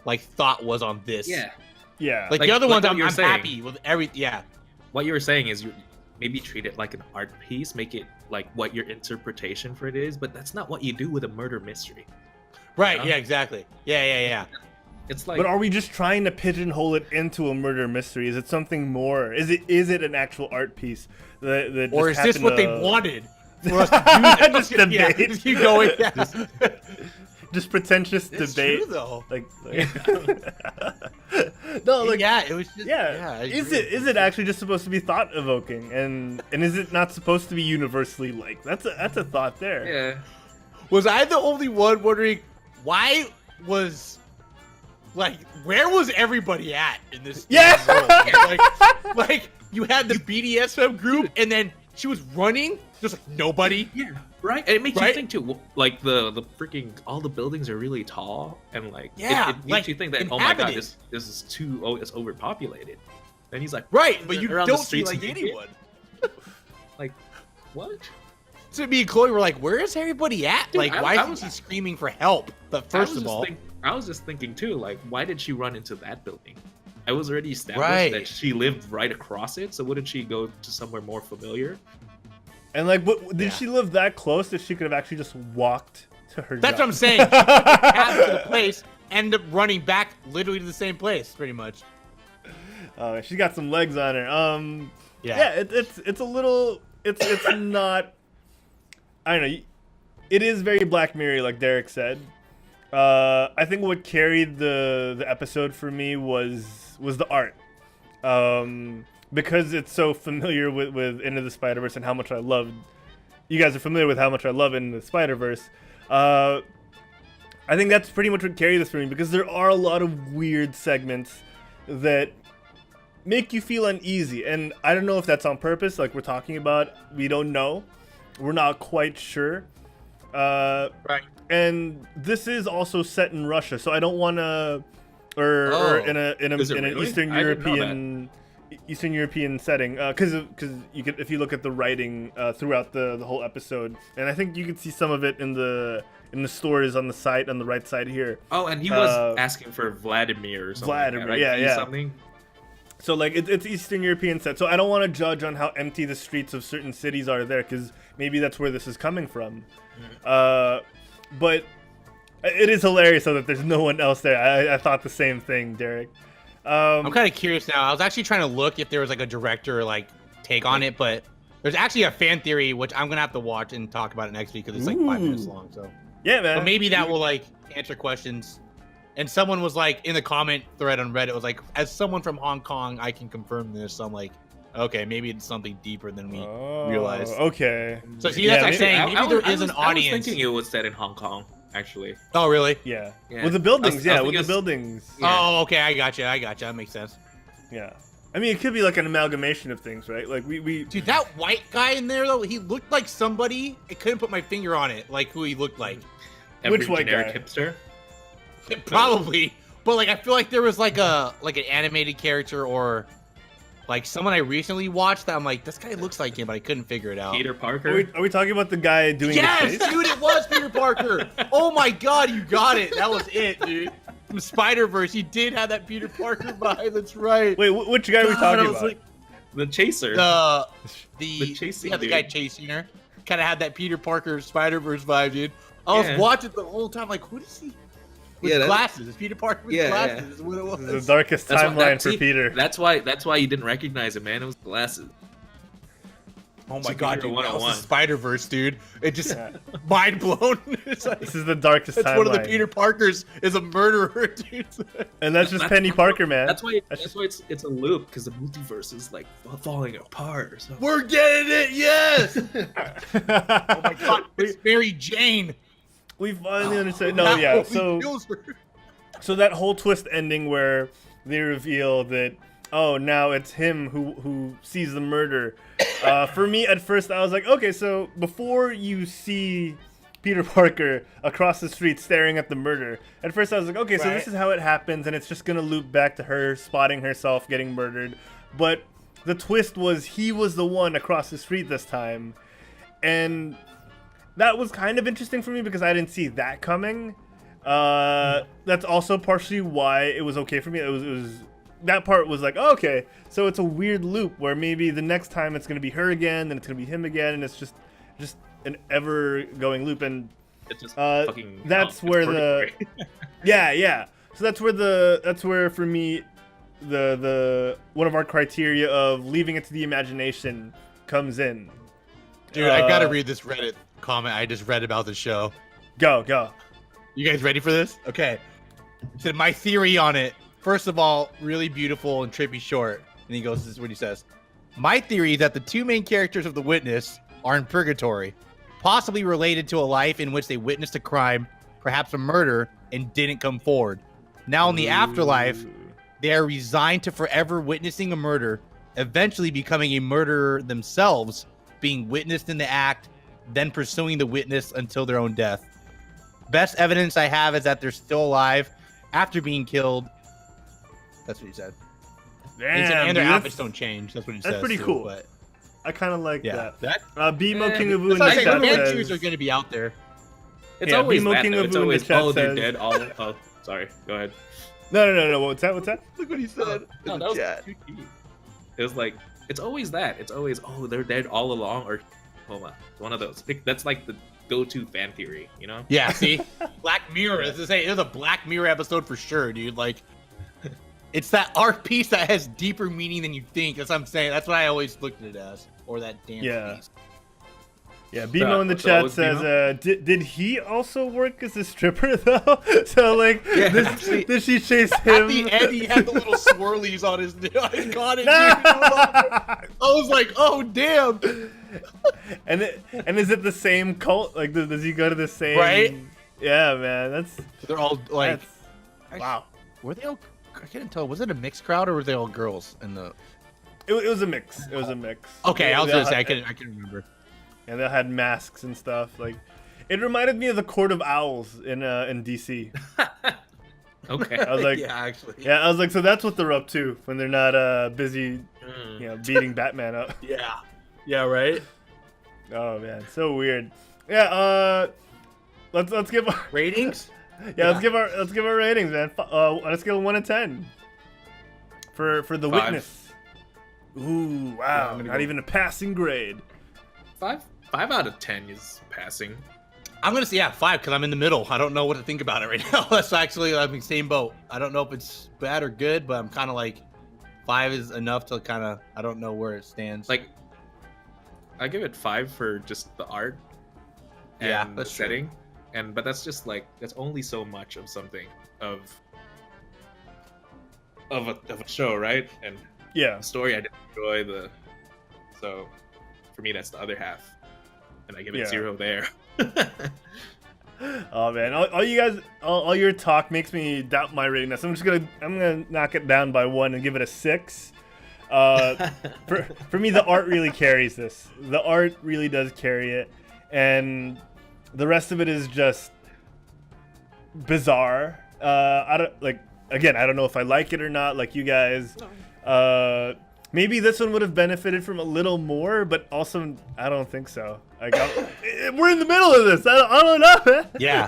like thought was on this. Yeah. Yeah. Like Like- the other like ones, what I'm you're saying. happy with every. Yeah, What you were saying is you maybe treat it like an art piece, make it like what your interpretation for it is, but that's not what you do with a murder mystery. right. Yeah. Yeah, exactly. Yeah. It's like But are we just trying to pigeonhole it into a murder mystery? Is it something more? Is it an actual art piece that Or is just this happened what they to- wanted for us to do? That? Just Yeah, debate. just keep going. Yeah. Just pretentious It's debate? true though. Like no, like yeah, it was just. yeah. I Is agree. it actually just supposed to be thought evoking, and is it not supposed to be universally liked? That's a thought there. yeah. Was I the only one wondering why was like where was everybody at in this? Yeah! World? Like you had the BDSM group, and then she was running, just like nobody. Yeah, right. And it makes Right? you think too. Like the freaking all the buildings are really tall, and like Yeah, it makes like, you think that oh my god, inhabited. this is it's overpopulated. And he's like, Right, but you around the don't see streets like naked? anyone. Like, what? So me and Chloe were like, "Where is everybody at? Dude, like, I- why I isn't was- he screaming for help?" But first of all, I was just thinking too, like, why did she run into that building? I was already established Right. that she lived right across it, so wouldn't she go to somewhere more familiar? And like, what did Yeah. she live that close that she could have actually just walked to her that's job? what I'm saying. She got to the place, end up running back literally to the same place, pretty much. She got some legs on her. Yeah. It's a little. It's not. I don't know. It is very Black Mirror, like Derek said. I think what carried the episode for me was the art, because it's so familiar with Into the Spider-Verse and how much I loved. You guys are familiar with how much I love Into the Spider-Verse. I think that's pretty much what carried this for me, because there are a lot of weird segments that make you feel uneasy, and I don't know if that's on purpose, like we're talking about. We don't know. We're not quite sure. Right. And this is also set in Russia, so I don't want to, or in Is it an really? Eastern I didn't know Eastern European setting, because you could, if you look at the writing throughout the whole episode, and I think you can see some of it in the in the stores on the right side here. Oh, and he was asking for Vladimir or something. Vladimir, like that, right? yeah. Something. So like it's Eastern European set. So I don't want to judge on how empty the streets of certain cities are there, because maybe that's where this is coming from. But it is hilarious though that there's no one else there. I thought the same thing, Derek. I'm kind of curious now. I was actually trying to look if there was like a director like take on it, but there's actually a fan theory which I'm gonna have to watch and talk about it next week because it's like 5 minutes long. So yeah, man. But maybe that will like answer questions. And someone was like in the comment thread on Reddit was like, as someone from Hong Kong, I can confirm this. So I'm like, okay, maybe it's something deeper than we realized. Okay. So see, that's like saying maybe there is an audience. I was thinking it was set in Hong Kong, actually. Oh, really? Yeah. With the buildings, with the buildings. Yeah. Oh, okay, I gotcha. That makes sense. Yeah. I mean, it could be like an amalgamation of things, right? Like we. Dude, that white guy in there though, he looked like somebody. I couldn't put my finger on it, like who he looked like. Which white guy? Hipster? Probably, but like I feel like there was like an animated character or like someone I recently watched that I'm like, this guy looks like him, but I couldn't figure it out. Peter Parker? Are we talking about the guy doing the face? Dude, it was Peter Parker. Oh my god, you got it. That was it, dude. From Spider-Verse, he did have that Peter Parker vibe. That's right. Wait, which guy are we talking about? Like, the chaser. The chasing the guy chasing her. Kind of had that Peter Parker Spider-Verse vibe, dude. I was watching the whole time, like, who does he? With glasses. It's Peter Parker with glasses. Is what it was. The darkest timeline for Peter. That's why you didn't recognize him, man. It was glasses. Oh my god, dude, that was Spider-Verse, dude. It just mind blown. It's like, this is the darkest timeline. That's one of the Peter Parkers is a murderer, dude. And that's just Penny Parker, man. That's why it's a loop, because the multiverse is like falling apart or something. We're getting it, yes. Oh my god, it's Mary Jane. We finally understand. No, yeah. So that whole twist ending where they reveal that now it's him who sees the murder. For me, at first, I was like, okay, so before you see Peter Parker across the street staring at the murder, at first I was like, okay, so this is how it happens, and it's just gonna loop back to her spotting herself getting murdered. But the twist was he was the one across the street this time, and that was kind of interesting for me because I didn't see that coming. That's also partially why it was okay for me. It was that part was like, oh, okay, so it's a weird loop where maybe the next time it's gonna be her again, then it's gonna be him again, and it's just an ever going loop. And it's just fucking. That's where the yeah. So that's where for me the one of our criteria of leaving it to the imagination comes in. Dude, I gotta read this Reddit comment I just read about the show. Go. You guys ready for this? Okay. He said, my theory on it. First of all, really beautiful and trippy short. And he goes, this is what he says. My theory is that the two main characters of The Witness are in purgatory, possibly related to a life in which they witnessed a crime, perhaps a murder, and didn't come forward. Now in the afterlife, they are resigned to forever witnessing a murder, eventually becoming a murderer themselves, being witnessed in the act, then pursuing the witness until their own death. Best evidence I have is that they're still alive after being killed. That's what he said. Damn, and their outfits don't change. That's what he says. That's pretty too, cool. But I kind of like that. BMO King of Wu in the the chat says, are going to be out there. It's always BMO that. King Though. of It's Wu in the always chat they're says, dead. Oh, sorry. Go ahead. No. What's that? Look what he said. No, that was too deep. It was like it's always that. It's always they're dead all along or coma. It's one of those. That's like the go-to fan theory, you know? Yeah. See, Black Mirror. As I say, it was a Black Mirror episode for sure, dude. Like, it's that art piece that has deeper meaning than you think. That's what I'm saying. That's what I always looked at it as, or that dance piece. Yeah, BMO in the chat says, did he also work as a stripper though? So like, did she chase him? At the end, he had the little swirlies on his. I got it. Dude. I was like, oh damn. And is it the same cult? Like, does he go to the same? Right. Yeah, man. They're all like. Wow. Were they all? I couldn't tell. Was it a mixed crowd or were they all girls in the? It was a mix. It was a mix. Okay, I was gonna say I couldn't remember. And they had masks and stuff. Like, it reminded me of the Court of Owls in DC. Okay. I was like, I was like, so that's what they're up to when they're not busy, beating Batman up. Yeah, right. Oh man, so weird. Yeah. let's give our Ratings? let's give our ratings, man. On a scale of 1 to 10 for the 5. witness. Ooh, wow! I'm gonna Not go- even a passing grade. 5 out of 10 is passing. I'm gonna say 5 because I'm in the middle. I don't know what to think about it right now. That's actually I'm in the same boat. I don't know if it's bad or good, but I'm kind of like 5 is enough to kind of I don't know where it stands. Like, I give it 5 for just the art and Yeah, the that's true. setting, but that's just like that's only so much of something of a show, right? And Yeah. the story I didn't enjoy so for me that's the other half, and I give it Yeah. 0 there. Oh man, all you guys, all your talk makes me doubt my rating. So I'm gonna knock it down by 1 and give it a 6. For me, the art really carries this. The art really does carry it, and the rest of it is just bizarre. I don't know if I like it or not. Like you guys, maybe this one would have benefited from a little more, but also I don't think so. We're in the middle of this. I don't know, man. Yeah.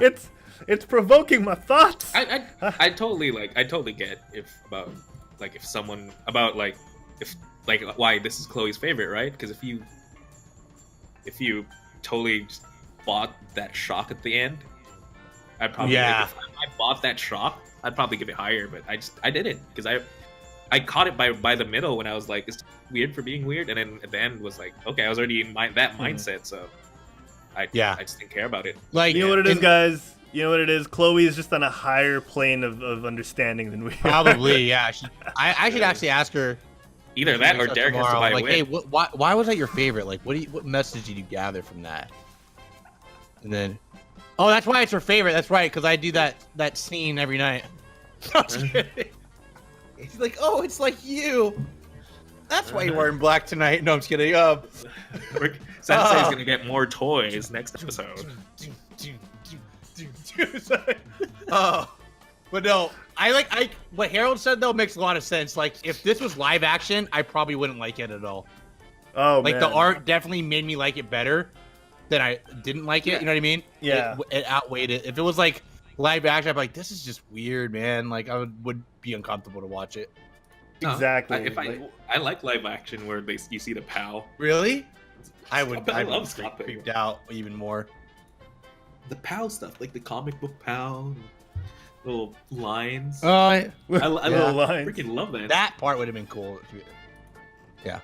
It's provoking my thoughts. I totally get if why this is Chloe's favorite, right? Because if you totally just bought that shock at the end, I'd probably if I bought that shock, I'd probably give it higher, but I didn't because I caught it by the middle when I was like, it's weird for being weird, and then at the end was like, okay, I was already in that mindset, so I just didn't care about it. like You know what it is, guys? You know what it is? Chloe is just on a higher plane of understanding than we are. Probably, yeah. I should actually ask her. Either that or Derek has to buy a like, win. hey, why was that your favorite? Like, what message did you gather from that? And then, oh, that's why it's her favorite. That's right, because I do that scene every night. I'm just kidding. He's like, oh, it's like you. That's why you're wearing black tonight. No, I'm just kidding. Sensei's gonna get more toys next episode. Oh, but no, what Harold said though makes a lot of sense. Like, if this was live action, I probably wouldn't like it at all. Oh, Like, man. the art definitely made me like it better than I didn't like it. You know what I mean? Yeah. It outweighed it. If it was like live action, I'd be like, this is just weird, man. Like, I would be uncomfortable to watch it. Exactly. I like live action where you see the POW. Really? I love be Scott Pilgrim. creeped out even more. The POW stuff, like the comic book POW, little lines. I Little lines. freaking love that. that part would have been cool. Yeah.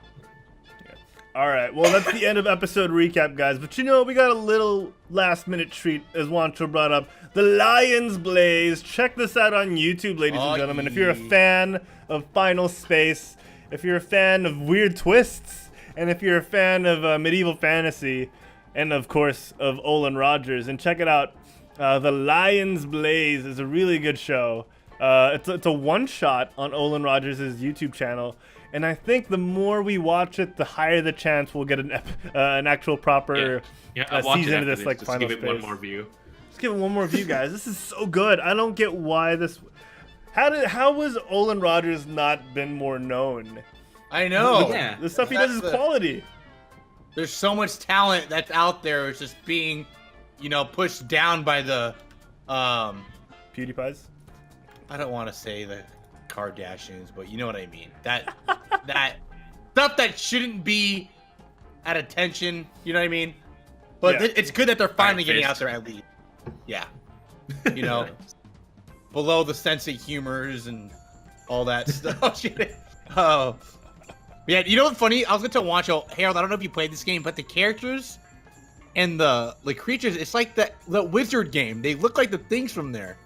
All right. Well, that's the end of episode recap, guys. But we got a little last-minute treat, as Juancho brought up. The Lions Blaze. Check this out on YouTube, ladies and gentlemen. If you're a fan of Final Space, if you're a fan of weird twists, and if you're a fan of medieval fantasy, and of course of Olin Rogers, and check it out. The Lions Blaze is a really good show. It's a one-shot on Olin Rogers' YouTube channel. And I think the more we watch it, the higher the chance we'll get an actual proper I'll watch season it of this, after like just Final give Space. it one more view. Just give it one more view, guys. This is so good. I don't get why this. How was Olin Rogers not been more known? I know. Yeah. The stuff he does is quality. There's so much talent that's out there. It's just being, pushed down by the, PewDiePie's. I don't want to say the Kardashians, but you know what I mean. That stuff that shouldn't be at attention. You know what I mean? But Yeah. it's good that they're finally Iron getting Fist. out there at least. Yeah. Below the sense of humors and all that stuff. Oh. Yeah, you know what's funny? I was going to tell Juancho, Harold, I don't know if you played this game, but the characters and the creatures, it's like the wizard game. They look like the things from there.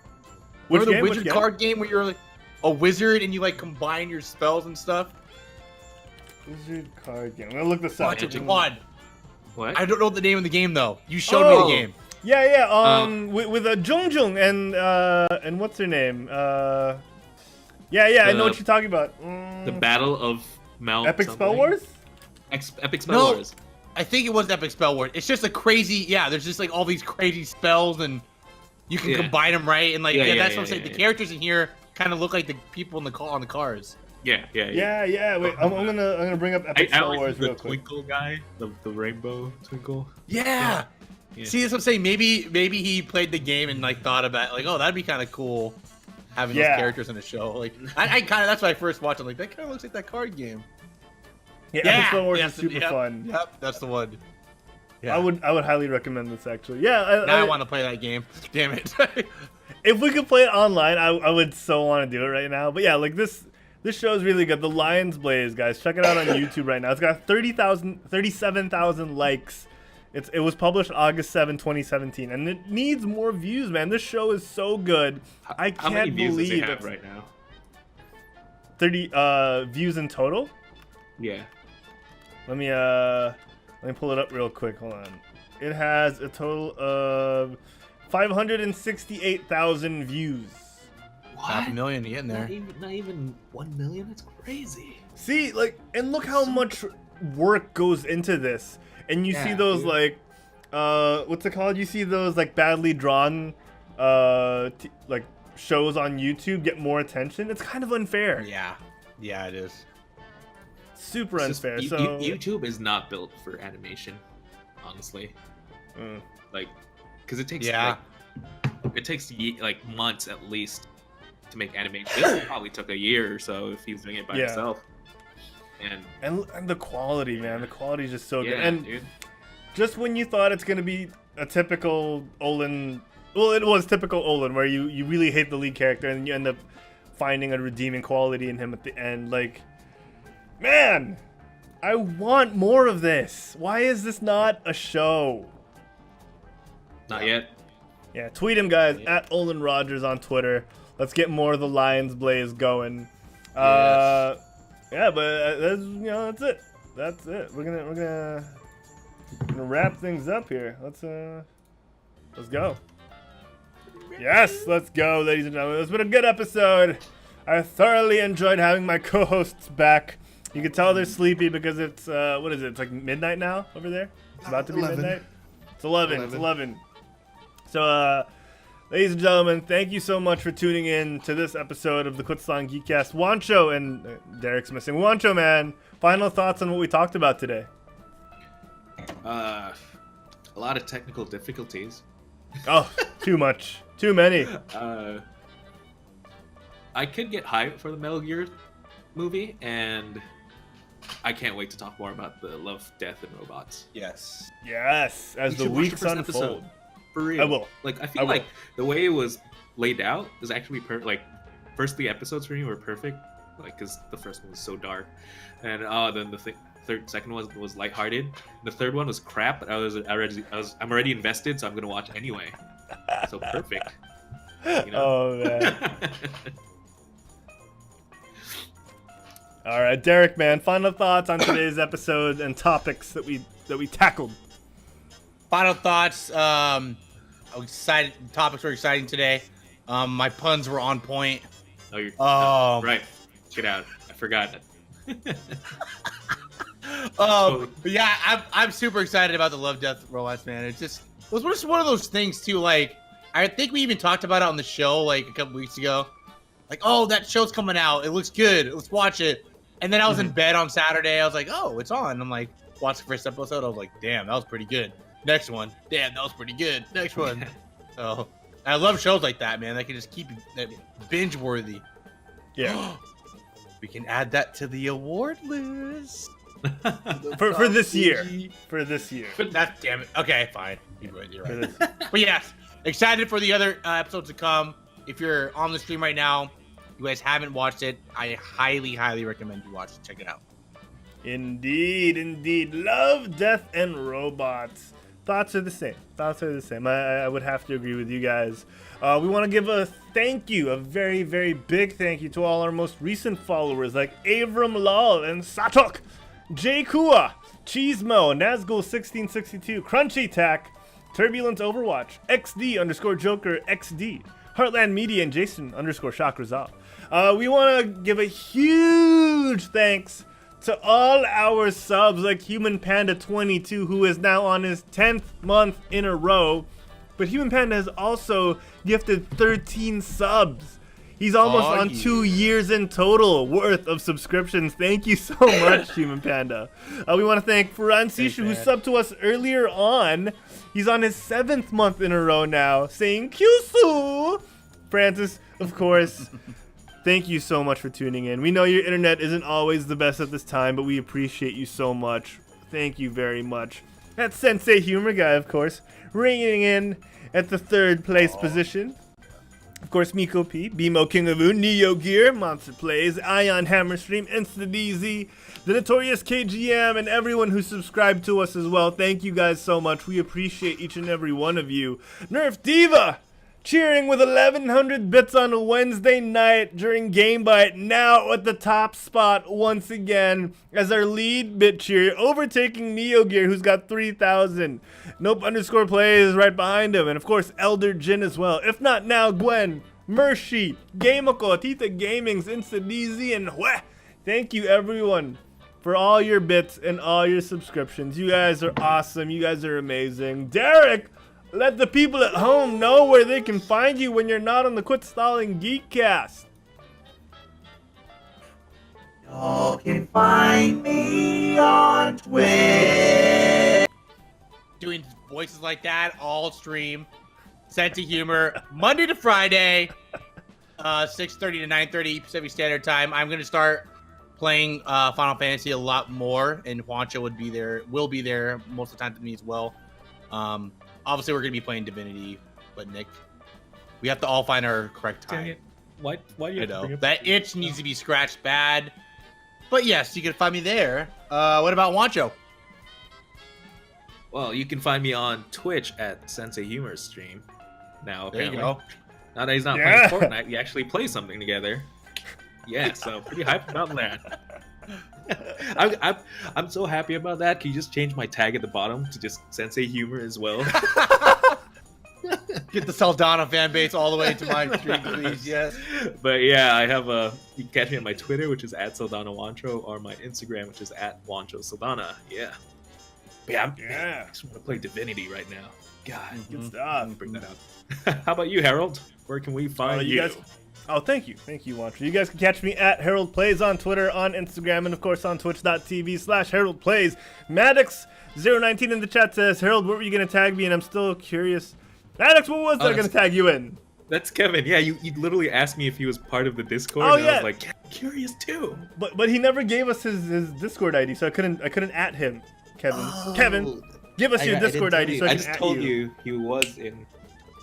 Which Remember game? the Which wizard game? card game where you're like a wizard and you like combine your spells and stuff? Wizard card game. I'm gonna look this up. Juancho, come on. What? I don't know the name of the game though. You showed me the game. Yeah. With Jung Jung and what's her name? I know what you're talking about. The Battle of Mount Epic something? Spell Wars. Epic Spell No. Wars. I think it was Epic Spell Wars. It's just a crazy, there's just like all these crazy spells and you can combine them right and like that's what I'm saying. The characters in here kind of look like the people on the cars. Yeah. Wait, I'm gonna bring up Epic I Spell like Wars the real quick. twinkle guy, the rainbow twinkle. Yeah. Yeah. See, that's what I'm saying. Maybe he played the game and like thought about like, oh, that'd be kind of cool having those characters in a show. Like, I kind of that's why I first watched. I'm like, that kind of looks like that card game. Yeah, Episode Wars is super fun. Yep, that's the one. Yeah. I would highly recommend this actually. Yeah, I want to play that game. Damn it. If we could play it online, I would so want to do it right now. But yeah, like this show is really good. The Lions Blaze, guys, check it out on YouTube right now. It's got 37,000 likes. It was published August 7, 2017, and it needs more views, man. This show is so good. I How many can't views does believe it have it's right now? 30 views in total. Yeah. Let me pull it up real quick. Hold on. It has a total of 568,000 views. Half a million to get in there. Not even 1 million. That's crazy. See, like, and look how much work goes into this. And you see those like, what's it called? You see those like badly drawn, like shows on YouTube get more attention. It's kind of unfair. Yeah, it is. Super It's unfair. just- So YouTube is not built for animation, honestly. Like, because it takes like months at least to make animation. This probably took a year or so if he's doing it by himself. And the quality, man, the quality is just so good. Yeah, And dude. just when you thought it's gonna be a typical Olin, well, it was typical Olin, where you really hate the lead character and you end up finding a redeeming quality in him at the end. Like, man, I want more of this. Why is this not a show? Not yet. Yeah, tweet him, guys, at Olin Rogers on Twitter. Let's get more of the Lions Blaze going. Yeah, but that's it. That's it. We're gonna wrap things up here. Let's go. Yes, let's go, ladies and gentlemen. It's been a good episode. I thoroughly enjoyed having my co-hosts back. You can tell they're sleepy because it's what is it? It's like midnight now over there. It's about to be 11. midnight. It's 11. It's 11. So, ladies and gentlemen, thank you so much for tuning in to this episode of the Kutzlang Geekcast. Juancho, and Derek's missing. Juancho, man, final thoughts on what we talked about today? A lot of technical difficulties. Oh, too much. Too many. I could get hyped for the Metal Gear movie, and I can't wait to talk more about the Love, Death, and Robots. Yes. Yes, as You the should watch the weeks first unfold. episode. For real. I will. Like, I I feel will. like the way it was laid out is actually like, first 3 episodes for me were perfect, like, because the first one was so dark, and then the second one was lighthearted. The third one was crap, but I'm already invested, so I'm gonna watch anyway. So perfect. You know? Oh man. All right, Derek, man, final thoughts on today's episode and topics that we tackled. Final thoughts. I'm excited. Topics were exciting today. My puns were on point. Oh, you're right. Get out. I forgot it. But yeah, I'm super excited about the Love, Death, Robots, man. It was just one of those things too. Like, I think we even talked about it on the show like a couple weeks ago. Like, oh, that show's coming out. It looks good. Let's watch it. And then I was in bed on Saturday. I was like, oh, it's on. I'm like, watch the first episode. I was like, damn, that was pretty good. Next one, damn, that was pretty good. Next one. So I love shows like that, man. That can just keep it binge worthy. Yeah. We can add that to the award list. for this year. For this year. That damn it. Okay, fine. You're For right. this. But yes, excited for the other episodes to come. If you're on the stream right now, you guys haven't watched it, I highly, highly recommend you watch it. Check it out. Indeed. Love, Death, and Robots. Thoughts are the same. I would have to agree with you guys. We want to give a thank you, a very, very big thank you to all our most recent followers like Avram Lal and Satok, Jay Kua, Cheesemo, Nazgul1662, Crunchy Tack, Turbulent Overwatch, XD_Joker XD, Heartland Media, and Jason_Shakrazal. We want to give a huge thanks to all our subs like Human Panda 22, who is now on his 10th month in a row. But Human Panda has also gifted 13 subs. He's almost Oh, on yeah. 2 years in total worth of subscriptions. Thank you so much, Human Panda. We want to thank Francishu, who subbed to us earlier on. He's on his 7th month in a row now, saying Kyusu. Francis, of course, thank you so much for tuning in. We know your internet isn't always the best at this time, but we appreciate you so much. Thank you very much. That's Sensei Humor Guy, of course, ringing in at the 3rd place position. Of course, Miko P, BMO King of Oon, Neo Gear, Monster Plays, Ion Hammerstream, InstaDeezy, the Notorious KGM, and everyone who subscribed to us as well. Thank you guys so much. We appreciate each and every one of you. Nerf Diva, cheering with 1,100 bits on a Wednesday night during Game Bite, now at the top spot once again as our lead bit cheer, overtaking Neo Gear, who's got 3,000. Nope underscore play is right behind him, and of course Elder Jin as well. If not now, Gwen, Mershi, Gameko, Tita Gamings, InstaDeezy, and Hweh. Thank you everyone for all your bits and all your subscriptions. You guys are awesome. You guys are amazing. Derek, let the people at home know where they can find you when you're not on the Quit Stalling Geekcast. You can find me on Twitter. Doing voices like that all stream. Sense of Humor, Monday to Friday, 6:30 to 9:30 Pacific Standard Time. I'm gonna start playing Final Fantasy a lot more, and Juancho will be there most of the time to me as well. Obviously, we're gonna be playing Divinity, but Nick, we have to all find our correct Dang time. it. Why do you You have to know bring up that itch needs to be scratched bad. But yes, you can find me there. What about Juancho? Well, you can find me on Twitch at Sensei Humor Stream. Now, There you apparently. go. Now that he's not Yeah. playing Fortnite, we actually play something together. Yeah, so pretty hyped about that. I'm so happy about that. Can you just change my tag at the bottom to just Sensei Humor as well? Get the Saldana fan base all the way to my stream, please. Yes. But yeah, I have you can catch me on my Twitter, which is at Saldana Juancho, or my Instagram, which is at Juancho Saldana. Yeah. But yeah, I just want to play Divinity right now. God, Good stuff. bring that up. How about you, Harold? Where can we find you? guys. Oh, thank you, Juancho. You guys can catch me at Herald Plays on Twitter, on Instagram, and of course on twitch.tv/Herald Plays. Maddox019 in the chat says, Harold, what were you gonna tag me? And I'm still curious. Maddox, what was I gonna tag you in? That's Kevin. Yeah, you literally asked me if he was part of the Discord. Oh, and I yeah. was like, yeah, I'm curious too. But he never gave us his Discord ID, so I couldn't at him. Kevin, give us your Discord ID so I I can just at told you. you he was in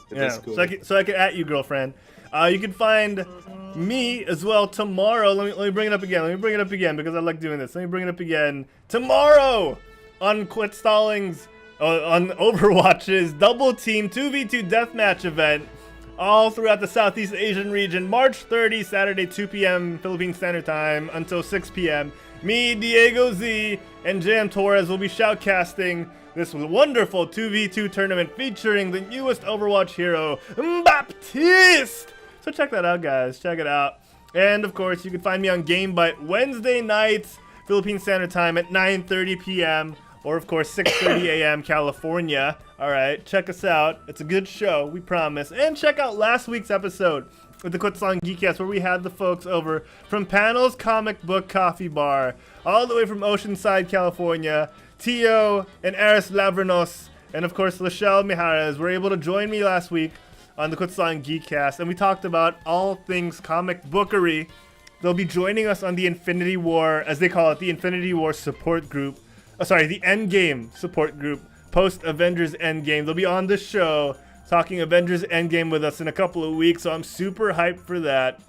the Yeah, Discord. so I can at you, girlfriend. You can find me as well tomorrow. Let me bring it up again. Let me bring it up again because I like doing this. Let me bring it up again. Tomorrow on Quit Stalling's, on Overwatch's Double Team 2v2 Deathmatch event all throughout the Southeast Asian region. March 30, Saturday, 2 p.m. Philippine Standard Time until 6 p.m. Me, Diego Z, and JM Torres will be shoutcasting this wonderful 2v2 tournament featuring the newest Overwatch hero, Baptiste. So check that out, guys. Check it out. And of course, you can find me on Game Bite Wednesday nights, Philippine Standard Time at 9:30 p.m. or of course 6:30 a.m. California. All right, check us out. It's a good show, we promise. And check out last week's episode with the Quit Stalling Geekcast, where we had the folks over from Panel's Comic Book Coffee Bar, all the way from Oceanside, California. Tio and Aris Lavranos, and of course Lachelle Mijares were able to join me last week on the Quit Stalling Geekcast, and we talked about all things comic bookery. They'll be joining us on the Infinity War, as they call it, the Infinity War support group. The Endgame support group, post Avengers Endgame. They'll be on the show talking Avengers Endgame with us in a couple of weeks, so I'm super hyped for that.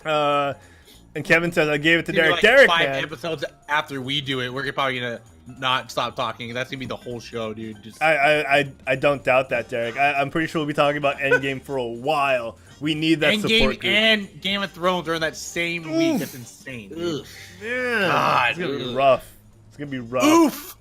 And Kevin says I gave it to Derek. Like Derek, 5 man. episodes after we do it, we're probably gonna not stop talking. That's gonna be the whole show, dude. Just I don't doubt that, Derek. I'm pretty sure we'll be talking about Endgame for a while. We need that support Endgame group. and Game of Thrones during that same week. That's insane. Dude. Yeah, God, it's gonna be ugh. rough. It's gonna be rough. Oof.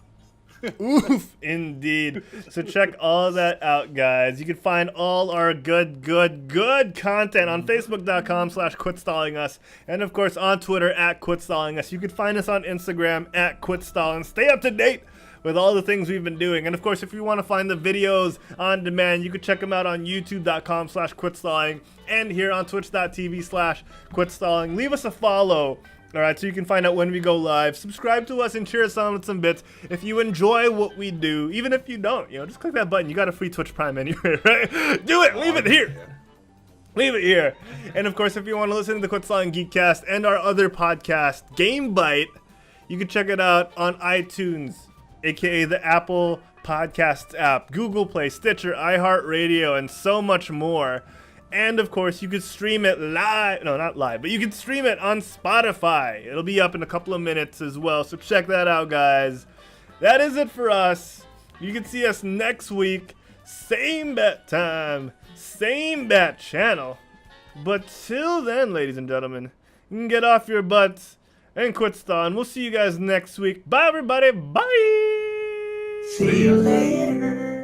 Oof, indeed. So check all that out, guys. You can find all our good content on Facebook.com/QuitStallingUs, and of course on Twitter @QuitStallingUs. You can find us on Instagram @QuitStalling. Stay up to date with all the things we've been doing. And of course, if you want to find the videos on demand, you can check them out on youtube.com/quitstalling and here on twitch.tv/quitstalling. Leave us a follow. All right, so you can find out when we go live. Subscribe to us and cheer us on with some bits. If you enjoy what we do, even if you don't, just click that button. You got a free Twitch Prime anyway, right? Do it. Leave it here. Leave it here. And of course, if you want to listen to the Quitstalling Geekcast and our other podcast, Game Bite, you can check it out on iTunes, aka the Apple Podcasts app, Google Play, Stitcher, iHeartRadio, and so much more. And of course, you could stream it live. No, not live, but you can stream it on Spotify. It'll be up in a couple of minutes as well. So check that out, guys. That is it for us. You can see us next week. Same bat time, same bat channel. But till then, ladies and gentlemen, you can get off your butts and quit stalling. We'll see you guys next week. Bye, everybody. Bye. See you later.